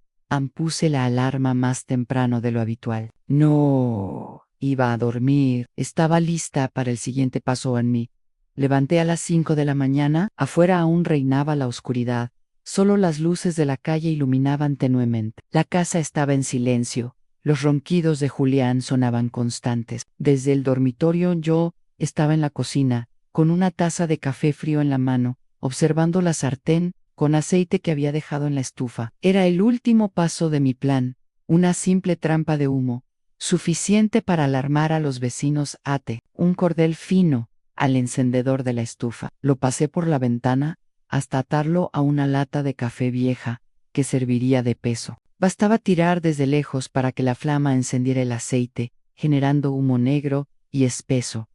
Puse la alarma más temprano de lo habitual. No, iba a dormir. Estaba lista para el siguiente paso en mí. Levanté a las 5 de la mañana. Afuera aún reinaba la oscuridad. Solo las luces de la calle iluminaban tenuemente. La casa estaba en silencio. Los ronquidos de Julián sonaban constantes. Desde el dormitorio yo estaba en la cocina, con una taza de café frío en la mano, observando la sartén con aceite que había dejado en la estufa. Era el último paso de mi plan, una simple trampa de humo, suficiente para alarmar a los vecinos. Até un cordel fino al encendedor de la estufa. Lo pasé por la ventana hasta atarlo a una lata de café vieja que serviría de peso. Bastaba tirar desde lejos para que la flama encendiera el aceite, generando humo negro y espeso.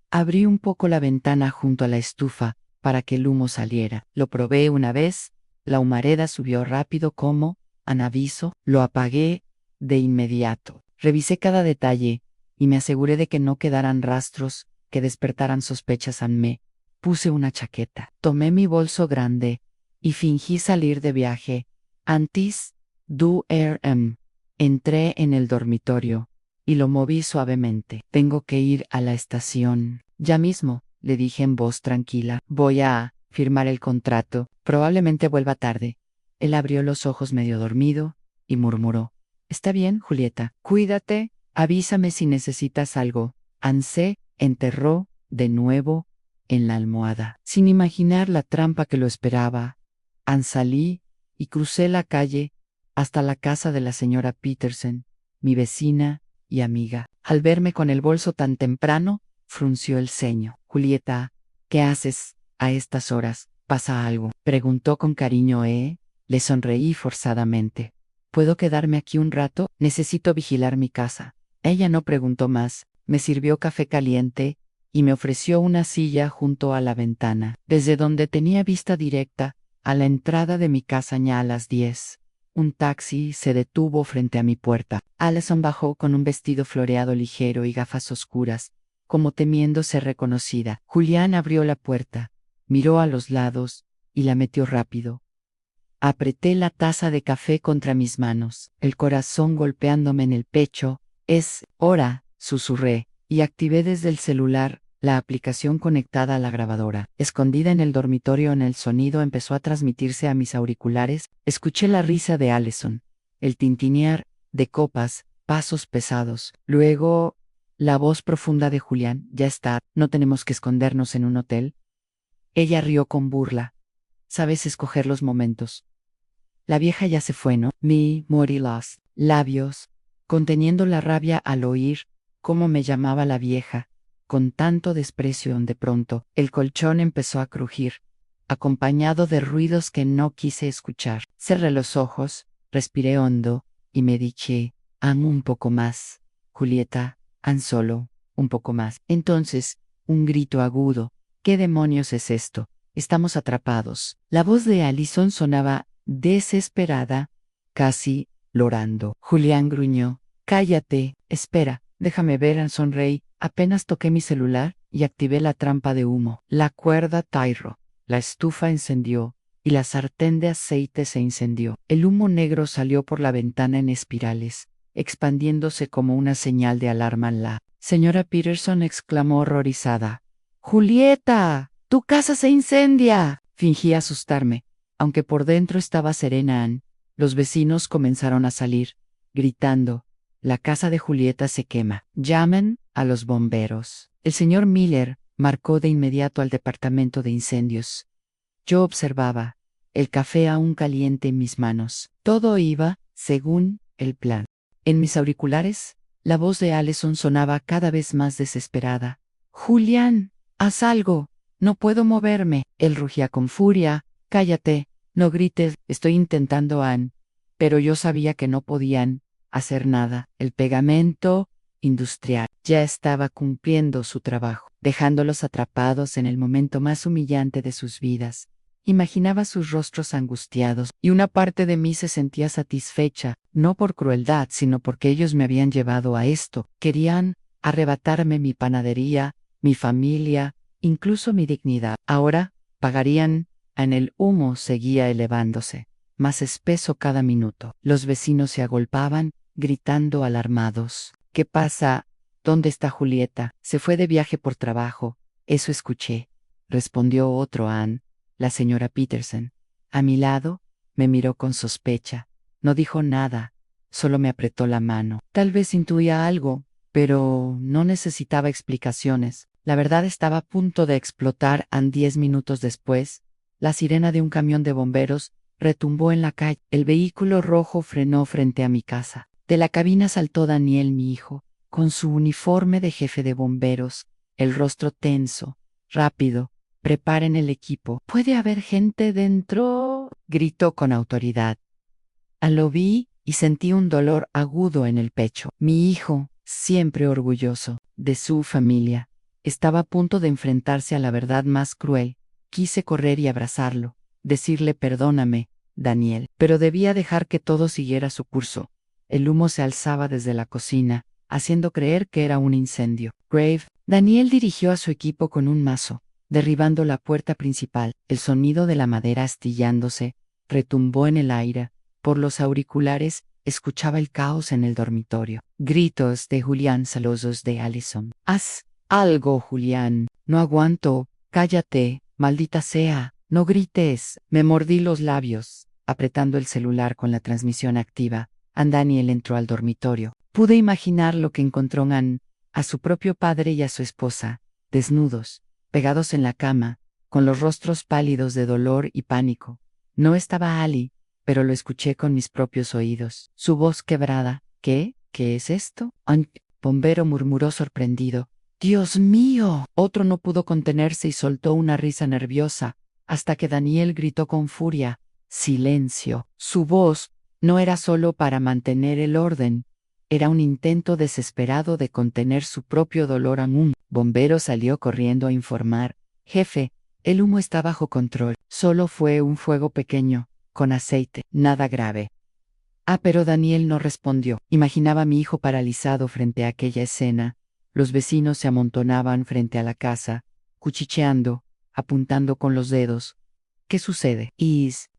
Abrí un poco la ventana junto a la estufa para que el humo saliera. Lo probé una vez, la humareda subió rápido como, an aviso. Lo apagué de inmediato. Revisé cada detalle y me aseguré de que no quedaran rastros que despertaran sospechas en mí. Puse una chaqueta, tomé mi bolso grande y fingí salir de viaje. Antes entré en el dormitorio y lo moví suavemente. Tengo que ir a la estación. Ya mismo, le dije en voz tranquila. Voy a firmar el contrato. Probablemente vuelva tarde. Él abrió los ojos medio dormido y murmuró. Está bien, Julieta. Cuídate. Avísame si necesitas algo. Ann se enterró de nuevo en la almohada. Sin imaginar la trampa que lo esperaba, Ann salí y crucé la calle hasta la casa de la señora Peterson, mi vecina y amiga. Al verme con el bolso tan temprano, frunció el ceño. Julieta, ¿qué haces a estas horas? ¿Pasa algo?, preguntó con cariño. Le sonreí forzadamente. ¿Puedo quedarme aquí un rato? Necesito vigilar mi casa. Ella no preguntó más. Me sirvió café caliente y me ofreció una silla junto a la ventana, desde donde tenía vista directa a la entrada de mi casa. Ya a las 10. Un taxi se detuvo frente a mi puerta. Allison bajó con un vestido floreado ligero y gafas oscuras, como temiendo ser reconocida. Julián abrió la puerta, miró a los lados y la metió rápido. Apreté la taza de café contra mis manos, el corazón golpeándome en el pecho. Es hora, susurré, y activé desde el celular la aplicación conectada a la grabadora. Escondida en el dormitorio, el sonido empezó a transmitirse a mis auriculares. Escuché la risa de Allison, el tintinear de copas, pasos pesados. Luego, la voz profunda de Julián. Ya está, no tenemos que escondernos en un hotel. Ella rió con burla. Sabes escoger los momentos. La vieja ya se fue, ¿no? Me morí los labios, conteniendo la rabia al oír cómo me llamaba la vieja, con tanto desprecio. De pronto, el colchón empezó a crujir, acompañado de ruidos que no quise escuchar. Cerré los ojos, respiré hondo, y me dije, Ann, un poco más. Julieta, Ann, solo un poco más. Entonces, un grito agudo. ¿Qué demonios es esto? Estamos atrapados. La voz de Allison sonaba desesperada, casi llorando. Julián gruñó. Cállate, espera, déjame ver. Ann sonreí. Apenas toqué mi celular y activé la trampa de humo. La cuerda tiró, la estufa encendió y la sartén de aceite se incendió. El humo negro salió por la ventana en espirales, expandiéndose como una señal de alarma. La señora Peterson exclamó horrorizada. ¡Julieta! ¡Tu casa se incendia! Fingí asustarme, aunque por dentro estaba serena. Ann. Los vecinos comenzaron a salir, gritando. La casa de Julieta se quema. Llamen a los bomberos. El señor Miller marcó de inmediato al departamento de incendios. Yo observaba, el café aún caliente en mis manos. Todo iba según el plan. En mis auriculares, la voz de Allison sonaba cada vez más desesperada. «Julián, haz algo. No puedo moverme». Él rugía con furia. «Cállate, no grites, estoy intentando, Ann». Pero yo sabía que no podían hacer nada. El pegamento industrial ya estaba cumpliendo su trabajo, dejándolos atrapados en el momento más humillante de sus vidas. Imaginaba sus rostros angustiados, y una parte de mí se sentía satisfecha, no por crueldad, sino porque ellos me habían llevado a esto. Querían arrebatarme mi panadería, mi familia, incluso mi dignidad. Ahora pagarían. En el humo seguía elevándose, más espeso cada minuto. Los vecinos se agolpaban, gritando alarmados. «¿Qué pasa? ¿Dónde está Julieta? Se fue de viaje por trabajo». «Eso escuché», respondió otro Ann, la señora Peterson. A mi lado, me miró con sospecha. No dijo nada, solo me apretó la mano. Tal vez intuía algo, pero no necesitaba explicaciones. La verdad estaba a punto de explotar. 10 minutos después, la sirena de un camión de bomberos retumbó en la calle. El vehículo rojo frenó frente a mi casa. De la cabina saltó Daniel, mi hijo, con su uniforme de jefe de bomberos, el rostro tenso. «Rápido, preparen el equipo. ¿Puede haber gente dentro?», gritó con autoridad. Lo vi y sentí un dolor agudo en el pecho. Mi hijo, siempre orgulloso de su familia, estaba a punto de enfrentarse a la verdad más cruel. Quise correr y abrazarlo, decirle «Perdóname, Daniel», pero debía dejar que todo siguiera su curso. El humo se alzaba desde la cocina, haciendo creer que era un incendio. «Grave». Daniel dirigió a su equipo con un mazo, derribando la puerta principal. El sonido de la madera astillándose retumbó en el aire. Por los auriculares escuchaba el caos en el dormitorio. Gritos de Julián, celosos de Allison. «Haz algo, Julián. No aguanto. Cállate, maldita sea. No grites». Me mordí los labios, apretando el celular con la transmisión activa. Daniel entró al dormitorio. Pude imaginar lo que encontró Ann, a su propio padre y a su esposa, desnudos, pegados en la cama, con los rostros pálidos de dolor y pánico. No estaba Ali, pero lo escuché con mis propios oídos. Su voz quebrada. «¿Qué? ¿Qué es esto?». «Un bombero», murmuró sorprendido. «¡Dios mío!». Otro no pudo contenerse y soltó una risa nerviosa, hasta que Daniel gritó con furia. «¡Silencio!». Su voz no era solo para mantener el orden, era un intento desesperado de contener su propio dolor. Un bombero salió corriendo a informar. «Jefe, el humo está bajo control. Solo fue un fuego pequeño, con aceite, nada grave». Pero Daniel no respondió. Imaginaba a mi hijo paralizado frente a aquella escena. Los vecinos se amontonaban frente a la casa, cuchicheando, apuntando con los dedos. «¿Qué sucede?».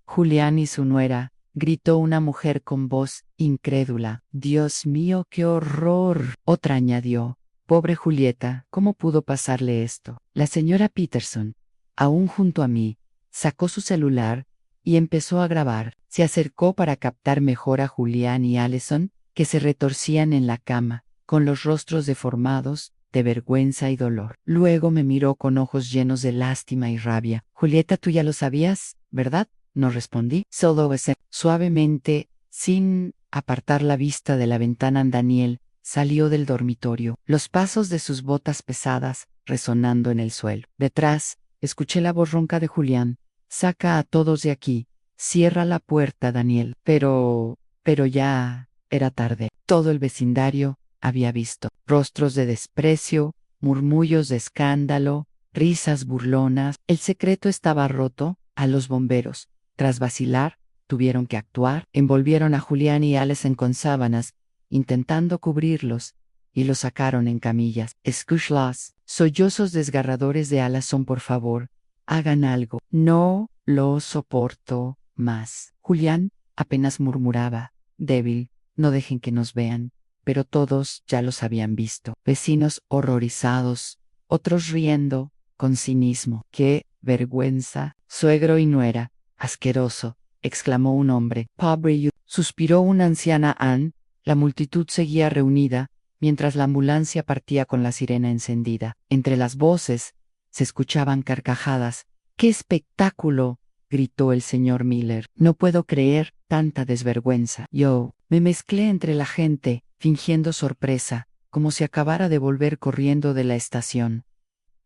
«Julián y su nuera», gritó una mujer con voz incrédula. «Dios mío, qué horror». Otra añadió: «Pobre Julieta, ¿cómo pudo pasarle esto?». La señora Peterson, aún junto a mí, sacó su celular y empezó a grabar. Se acercó para captar mejor a Julián y Allison, que se retorcían en la cama, con los rostros deformados, de vergüenza y dolor. Luego me miró con ojos llenos de lástima y rabia. «Julieta, tú ya lo sabías, ¿verdad?». No respondí. Solo besé. Suavemente, sin apartar la vista de la ventana, Daniel salió del dormitorio, los pasos de sus botas pesadas resonando en el suelo. Detrás, escuché la voz ronca de Julián: «Saca a todos de aquí. Cierra la puerta, Daniel». Pero ya era tarde. Todo el vecindario había visto. Rostros de desprecio, murmullos de escándalo, risas burlonas. El secreto estaba roto. A los bomberos, tras vacilar, tuvieron que actuar. Envolvieron a Julián y Allison con sábanas, intentando cubrirlos, y los sacaron en camillas. «Escúchlas». Sollozos desgarradores de Allison. «Por favor, hagan algo. No lo soporto más». Julián apenas murmuraba, débil: «No dejen que nos vean». Pero todos ya los habían visto. Vecinos horrorizados, otros riendo, con cinismo. «¡Qué vergüenza! Suegro y nuera. Asqueroso», exclamó un hombre. «Pobre you», suspiró una anciana Ann. La multitud seguía reunida, mientras la ambulancia partía con la sirena encendida. Entre las voces se escuchaban carcajadas. ¡Qué espectáculo!, gritó el señor Miller. No puedo creer tanta desvergüenza. Yo me mezclé entre la gente, fingiendo sorpresa, como si acabara de volver corriendo de la estación.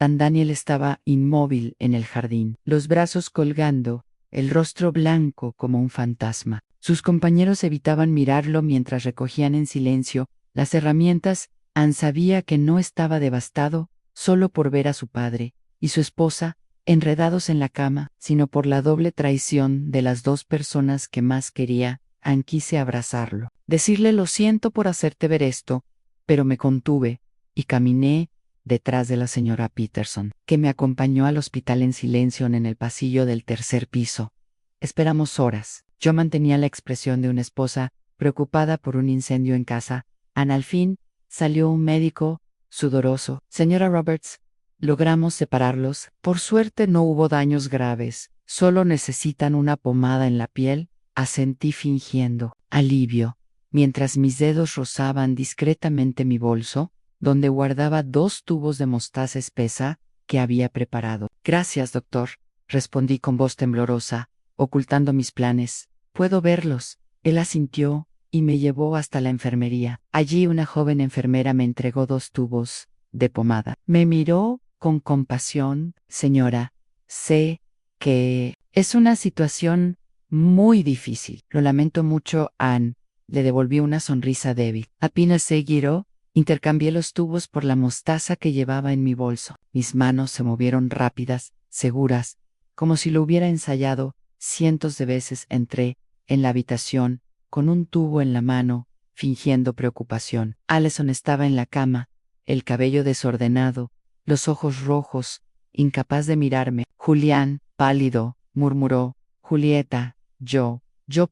Daniel estaba inmóvil en el jardín, los brazos colgando, el rostro blanco como un fantasma. Sus compañeros evitaban mirarlo mientras recogían en silencio las herramientas. Ann sabía que no estaba devastado solo por ver a su padre y su esposa enredados en la cama, sino por la doble traición de las dos personas que más quería. Ann quise abrazarlo, decirle lo siento por hacerte ver esto, pero me contuve y caminé detrás de la señora Peterson, que me acompañó al hospital en silencio en el pasillo del tercer piso. Esperamos horas. Yo mantenía la expresión de una esposa preocupada por un incendio en casa. Al fin salió un médico, sudoroso. Señora Roberts, logramos separarlos. Por suerte no hubo daños graves. Solo necesitan una pomada en la piel. Asentí fingiendo alivio, mientras mis dedos rozaban discretamente mi bolso, donde guardaba 2 tubos de mostaza espesa que había preparado. Gracias, doctor, respondí con voz temblorosa, ocultando mis planes. Puedo verlos. Él asintió y me llevó hasta la enfermería. Allí una joven enfermera me entregó 2 tubos de pomada. Me miró con compasión. Señora, sé que es una situación muy difícil. Lo lamento mucho, Ann. Le devolví una sonrisa débil. Apenas se giró. Intercambié los tubos por la mostaza que llevaba en mi bolso. Mis manos se movieron rápidas, seguras, como si lo hubiera ensayado cientos de veces. Entré en la habitación, con un tubo en la mano, fingiendo preocupación. Allison estaba en la cama, el cabello desordenado, los ojos rojos, incapaz de mirarme. Julián, pálido, murmuró. Julieta, yo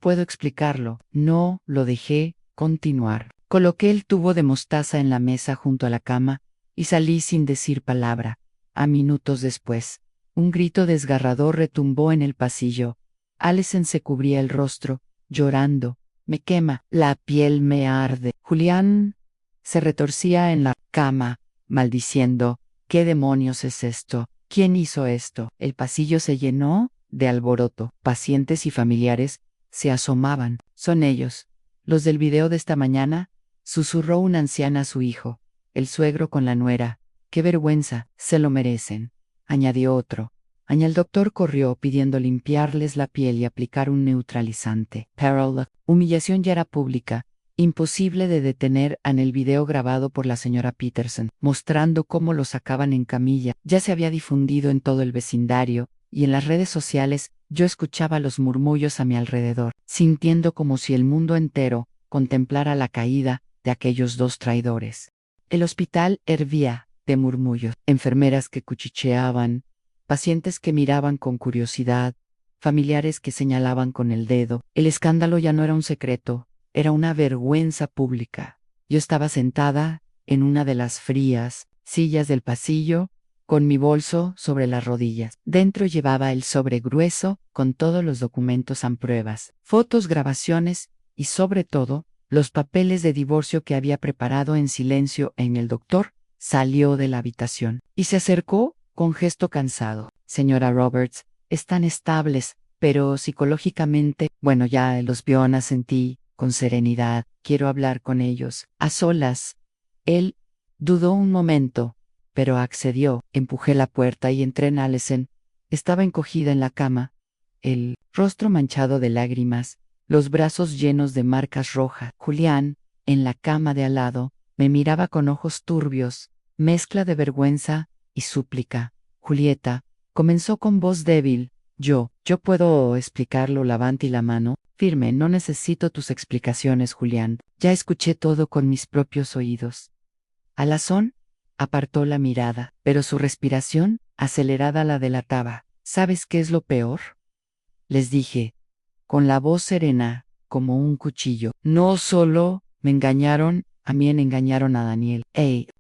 puedo explicarlo. No lo dejé continuar. Coloqué el tubo de mostaza en la mesa junto a la cama y salí sin decir palabra. A minutos después, un grito desgarrador retumbó en el pasillo. Allison se cubría el rostro, llorando. Me quema, la piel me arde. Julián se retorcía en la cama, maldiciendo. ¿Qué demonios es esto? ¿Quién hizo esto? El pasillo se llenó de alboroto. Pacientes y familiares se asomaban. Son ellos, los del video de esta mañana, susurró una anciana a su hijo. El suegro con la nuera. Qué vergüenza, se lo merecen, añadió otro. El doctor corrió pidiendo limpiarles la piel y aplicar un neutralizante. Pero la humillación ya era pública, imposible de detener. En el video grabado por la señora Peterson, mostrando cómo lo sacaban en camilla, ya se había difundido en todo el vecindario, y en las redes sociales yo escuchaba los murmullos a mi alrededor, sintiendo como si el mundo entero contemplara la caída de aquellos 2 traidores. El hospital hervía de murmullos, enfermeras que cuchicheaban, pacientes que miraban con curiosidad, familiares que señalaban con el dedo. El escándalo ya no era un secreto, era una vergüenza pública. Yo estaba sentada en una de las frías sillas del pasillo, con mi bolso sobre las rodillas. Dentro llevaba el sobre grueso con todos los documentos and pruebas, fotos, grabaciones y sobre todo, los papeles de divorcio que había preparado en silencio. El doctor salió de la habitación y se acercó con gesto cansado. Señora Roberts, están estables, pero psicológicamente, bueno, ya los vio. Asentí con serenidad. Quiero hablar con ellos, a solas. Él dudó un momento, pero accedió. Empujé la puerta y entré en Allison. Estaba encogida en la cama, el rostro manchado de lágrimas, los brazos llenos de marcas rojas. Julián, en la cama de al lado, me miraba con ojos turbios, mezcla de vergüenza y súplica. Julieta, comenzó con voz débil. Yo puedo explicarlo. Levanté la mano, firme. No necesito tus explicaciones, Julián. Ya escuché todo con mis propios oídos. Allison apartó la mirada, pero su respiración, acelerada, la delataba. ¿Sabes qué es lo peor?, les dije, con la voz serena, como un cuchillo. No solo me engañaron, a mí engañaron a Daniel.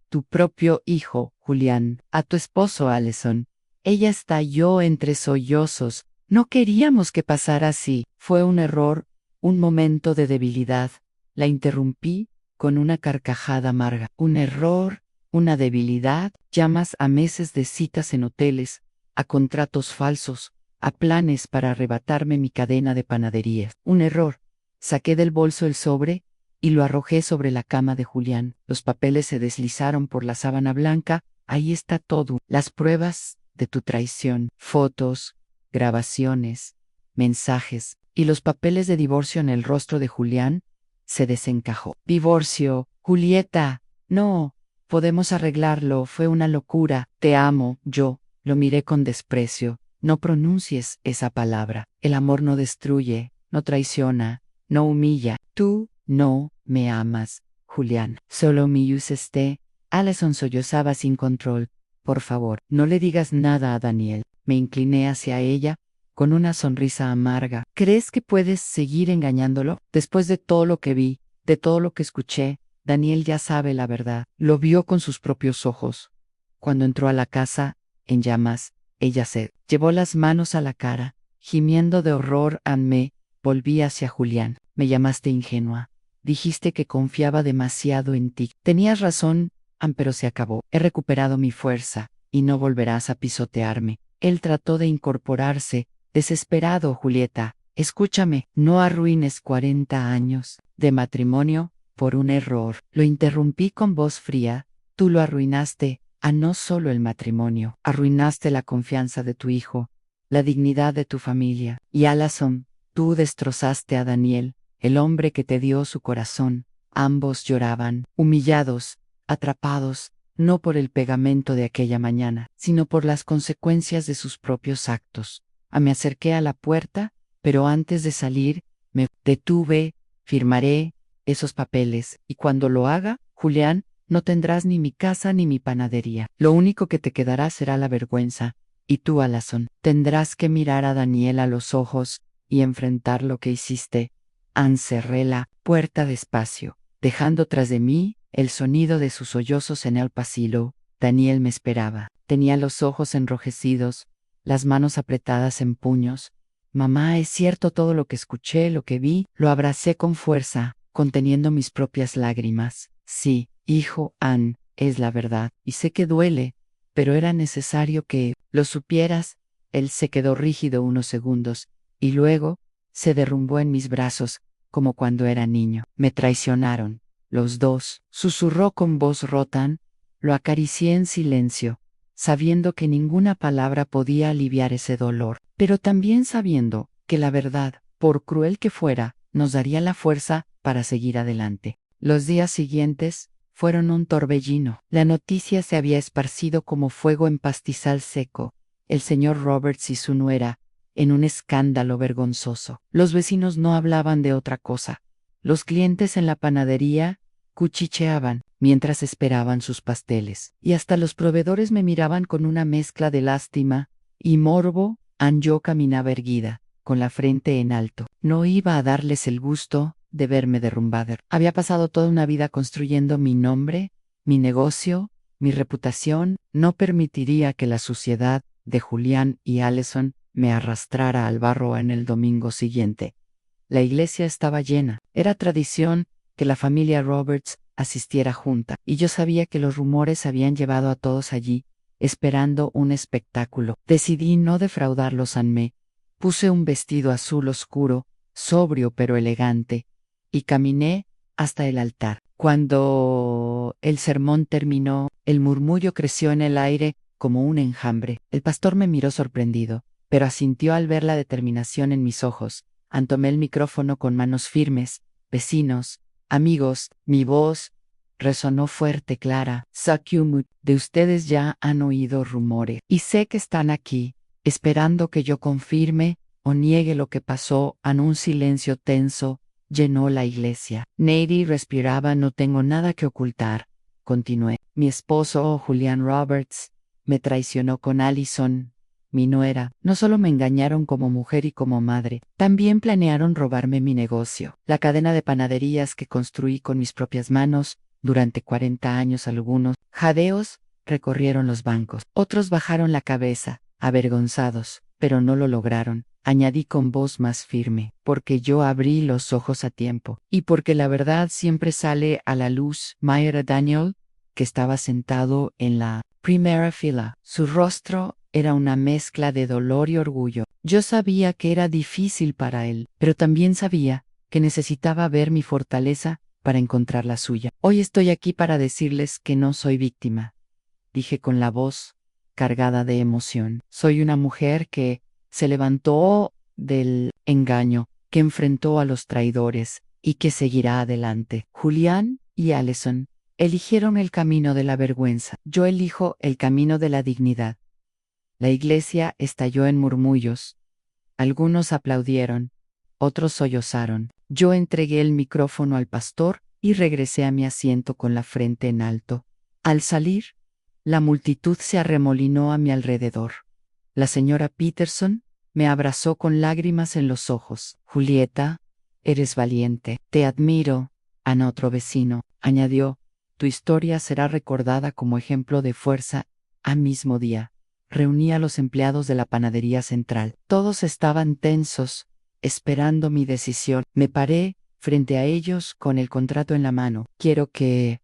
Tu propio hijo, Julián, a tu esposo, Allison. Ella estalló entre sollozos. No queríamos que pasara así. Fue un error, un momento de debilidad. La interrumpí, con una carcajada amarga. Un error, una debilidad. Llamas a meses de citas en hoteles, a contratos falsos, a planes para arrebatarme mi cadena de panaderías. Un error. Saqué del bolso el sobre y lo arrojé sobre la cama de Julián. Los papeles se deslizaron por la sábana blanca. Ahí está todo. Las pruebas de tu traición. Fotos, grabaciones, mensajes. Y los papeles de divorcio en el rostro de Julián se desencajó. Divorcio, Julieta. No, podemos arreglarlo. Fue una locura. Te amo. Yo lo miré con desprecio. No pronuncies esa palabra. El amor no destruye, no traiciona, no humilla. Tú no me amas, Julián. Solo me usaste. Allison sollozaba sin control. Por favor, no le digas nada a Daniel. Me incliné hacia ella con una sonrisa amarga. ¿Crees que puedes seguir engañándolo? Después de todo lo que vi, de todo lo que escuché, Daniel ya sabe la verdad. Lo vio con sus propios ojos. Cuando entró a la casa, en llamas, ella se llevó las manos a la cara, gimiendo de horror. Me volví hacia Julián. Me llamaste ingenua. Dijiste que confiaba demasiado en ti. Tenías razón, pero se acabó. He recuperado mi fuerza, y no volverás a pisotearme. Él trató de incorporarse, desesperado. Julieta, escúchame, no arruines 40 años de matrimonio por un error. Lo interrumpí con voz fría. Tú lo arruinaste. No solo el matrimonio, arruinaste la confianza de tu hijo, la dignidad de tu familia. Y Allison, tú destrozaste a Daniel, el hombre que te dio su corazón. Ambos lloraban, humillados, atrapados, no por el pegamento de aquella mañana, sino por las consecuencias de sus propios actos. Me acerqué a la puerta, pero antes de salir, me detuve. Firmaré esos papeles, y cuando lo haga, Julián, no tendrás ni mi casa ni mi panadería. Lo único que te quedará será la vergüenza. Y tú, Allison, tendrás que mirar a Daniel a los ojos y enfrentar lo que hiciste. Cerré la puerta despacio, dejando tras de mí el sonido de sus sollozos en el pasillo. Daniel me esperaba. Tenía los ojos enrojecidos, las manos apretadas en puños. Mamá, es cierto todo lo que escuché, lo que vi. Lo abracé con fuerza, conteniendo mis propias lágrimas. Sí, hijo, es la verdad, y sé que duele, pero era necesario que lo supieras. Él se quedó rígido unos segundos, y luego se derrumbó en mis brazos, como cuando era niño. Me traicionaron, los dos, susurró con voz rota. Lo acaricié en silencio, sabiendo que ninguna palabra podía aliviar ese dolor, pero también sabiendo que la verdad, por cruel que fuera, nos daría la fuerza para seguir adelante. Los días siguientes fueron un torbellino. La noticia se había esparcido como fuego en pastizal seco. El señor Roberts y su nuera, en un escándalo vergonzoso. Los vecinos no hablaban de otra cosa. Los clientes en la panadería cuchicheaban mientras esperaban sus pasteles. Y hasta los proveedores me miraban con una mezcla de lástima y morbo. Yo caminaba erguida, con la frente en alto. No iba a darles el gusto de verme derrumbada. Había pasado toda una vida construyendo mi nombre, mi negocio, mi reputación. No permitiría que la suciedad de Julián y Allison me arrastrara al barro en el domingo siguiente. La iglesia estaba llena. Era tradición que la familia Roberts asistiera junta, y yo sabía que los rumores habían llevado a todos allí, esperando un espectáculo. Decidí no defraudarlos. Me puse un vestido azul oscuro, sobrio pero elegante, y caminé hasta el altar. Cuando el sermón terminó, el murmullo creció en el aire como un enjambre. El pastor me miró sorprendido, pero asintió al ver la determinación en mis ojos. Tomé el micrófono con manos firmes. Vecinos, amigos, mi voz resonó fuerte, clara. Sakyumut, de ustedes ya han oído rumores, y sé que están aquí, esperando que yo confirme o niegue lo que pasó. Un silencio tenso llenó la iglesia. Nady respiraba. No tengo nada que ocultar, continué. Mi esposo, Julian Roberts, me traicionó con Allison, mi nuera. No solo me engañaron como mujer y como madre, también planearon robarme mi negocio, la cadena de panaderías que construí con mis propias manos durante 40 años. Algunos jadeos recorrieron los bancos, otros bajaron la cabeza, avergonzados, pero no lo lograron. añadí con voz más firme, porque yo abrí los ojos a tiempo, y porque la verdad siempre sale a la luz. Era Daniel, que estaba sentado en la primera fila. Su rostro era una mezcla de dolor y orgullo. Yo sabía que era difícil para él, pero también sabía que necesitaba ver mi fortaleza para encontrar la suya. Hoy estoy aquí para decirles que no soy víctima, dije con la voz cargada de emoción. Soy una mujer que se levantó del engaño, que enfrentó a los traidores y que seguirá adelante. Julián y Allison eligieron el camino de la vergüenza. Yo elijo el camino de la dignidad. La iglesia estalló en murmullos. Algunos aplaudieron, otros sollozaron. Yo entregué el micrófono al pastor y regresé a mi asiento con la frente en alto. Al salir, la multitud se arremolinó a mi alrededor. La señora Peterson me abrazó con lágrimas en los ojos. Julieta, eres valiente. Te admiro. A otro vecino, añadió, tu historia será recordada como ejemplo de fuerza. Al mismo día, reuní a los empleados de la panadería central. Todos estaban tensos, esperando mi decisión. Me paré frente a ellos con el contrato en la mano. Quiero que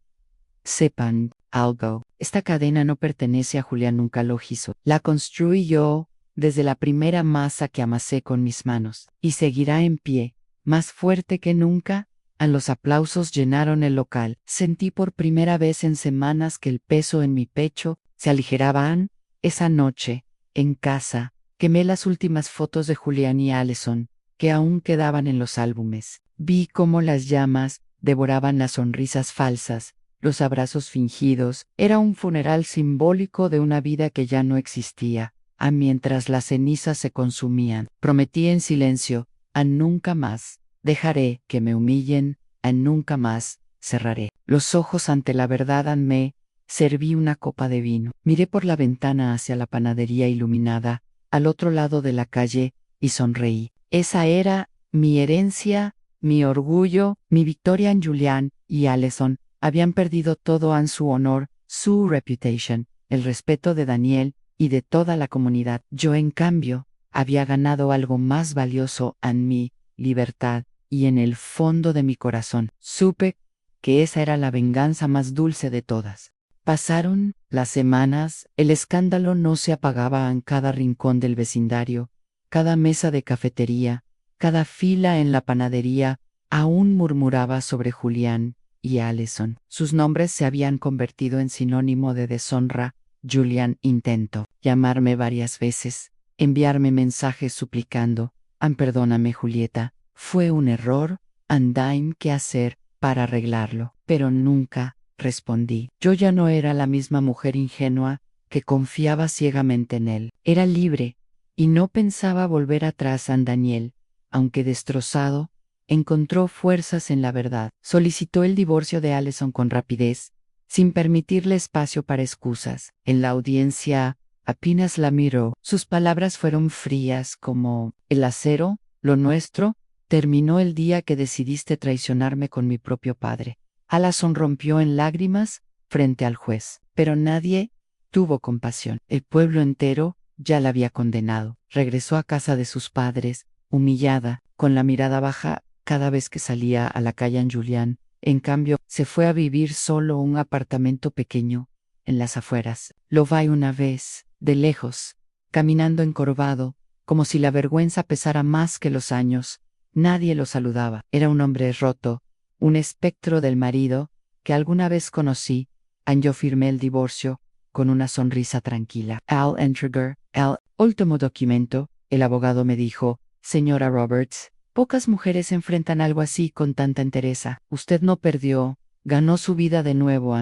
sepan algo. Esta cadena no pertenece a Julián, nunca lo hizo. La construí yo desde la primera masa que amasé con mis manos. Y seguirá en pie, más fuerte que nunca. Los aplausos llenaron el local. Sentí por primera vez en semanas que el peso en mi pecho se aligeraba. Esa noche, en casa, quemé las últimas fotos de Julián y Allison, que aún quedaban en los álbumes. Vi cómo las llamas devoraban las sonrisas falsas, los abrazos fingidos. Era un funeral simbólico de una vida que ya no existía. Mientras las cenizas se consumían, prometí en silencio, nunca más dejaré que me humillen, nunca más cerraré los ojos ante la verdad. Me serví una copa de vino. Miré por la ventana hacia la panadería iluminada, al otro lado de la calle, y sonreí. Esa era mi herencia, mi orgullo, mi victoria. Julián y Allison habían perdido todo en su honor, su reputation, el respeto de Daniel y de toda la comunidad. Yo, en cambio, había ganado algo más valioso, mi libertad, y en el fondo de mi corazón supe que esa era la venganza más dulce de todas. Pasaron las semanas, el escándalo no se apagaba en cada rincón del vecindario, cada mesa de cafetería, cada fila en la panadería, aún murmuraba sobre Julián y Allison. Sus nombres se habían convertido en sinónimo de deshonra. Julián intentó llamarme varias veces, enviarme mensajes suplicando, perdóname Julieta, fue un error, dime qué hacer para arreglarlo, pero nunca respondí. Yo ya no era la misma mujer ingenua que confiaba ciegamente en él. Era libre, y no pensaba volver atrás. Daniel, aunque destrozado, encontró fuerzas en la verdad. Solicitó el divorcio de Allison con rapidez, sin permitirle espacio para excusas. En la audiencia, apenas la miró. Sus palabras fueron frías como el acero. Lo nuestro terminó el día que decidiste traicionarme con mi propio padre. Allison rompió en lágrimas frente al juez, pero nadie tuvo compasión. El pueblo entero ya la había condenado. Regresó a casa de sus padres, humillada, con la mirada baja cada vez que salía a la calle. Julián, en cambio, se fue a vivir solo a un apartamento pequeño en las afueras. Lo vi una vez, de lejos, caminando encorvado, como si la vergüenza pesara más que los años. Nadie lo saludaba. Era un hombre roto, un espectro del marido que alguna vez conocí. Yo firmé el divorcio con una sonrisa tranquila. Al entregar el último documento, el abogado me dijo, señora Roberts, pocas mujeres enfrentan algo así con tanta entereza. Usted no perdió, ganó su vida de nuevo,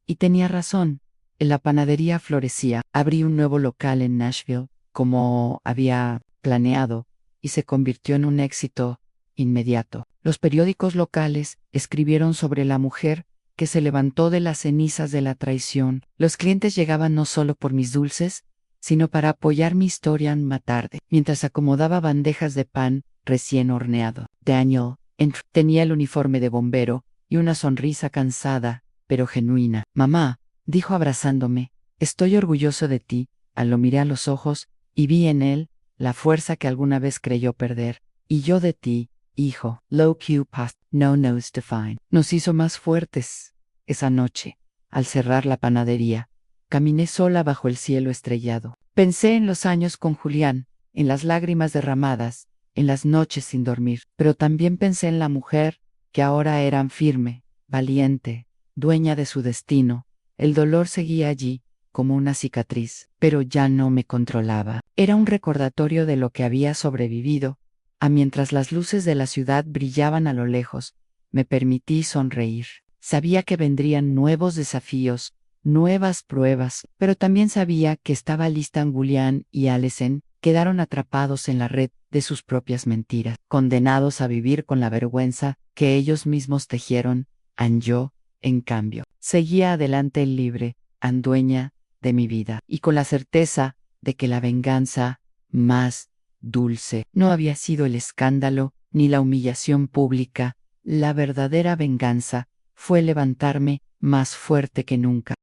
y tenía razón. En la panadería florecía. Abrí un nuevo local en Nashville, como había planeado, y se convirtió en un éxito inmediato. Los periódicos locales escribieron sobre la mujer que se levantó de las cenizas de la traición. Los clientes llegaban no solo por mis dulces, sino para apoyar mi historia más tarde. Mientras acomodaba bandejas de pan recién horneado, Daniel tenía el uniforme de bombero y una sonrisa cansada, pero genuina. Mamá, dijo abrazándome, estoy orgulloso de ti. Lo miré a los ojos y vi en él la fuerza que alguna vez creyó perder, y yo de ti, hijo, low Q past, no knows define. Nos hizo más fuertes. Esa noche, al cerrar la panadería, caminé sola bajo el cielo estrellado. Pensé en los años con Julián, en las lágrimas derramadas, en las noches sin dormir, pero también pensé en la mujer que ahora era firme, valiente, dueña de su destino. El dolor seguía allí, como una cicatriz, pero ya no me controlaba. Era un recordatorio de lo que había sobrevivido, mientras las luces de la ciudad brillaban a lo lejos, me permití sonreír. Sabía que vendrían nuevos desafíos, nuevas pruebas, pero también sabía que estaba lista. Julián y Alison quedaron atrapados en la red de sus propias mentiras, condenados a vivir con la vergüenza que ellos mismos tejieron. Yo, en cambio, seguía adelante libre, dueña de mi vida, y con la certeza de que la venganza más dulce no había sido el escándalo ni la humillación pública. La verdadera venganza fue levantarme más fuerte que nunca.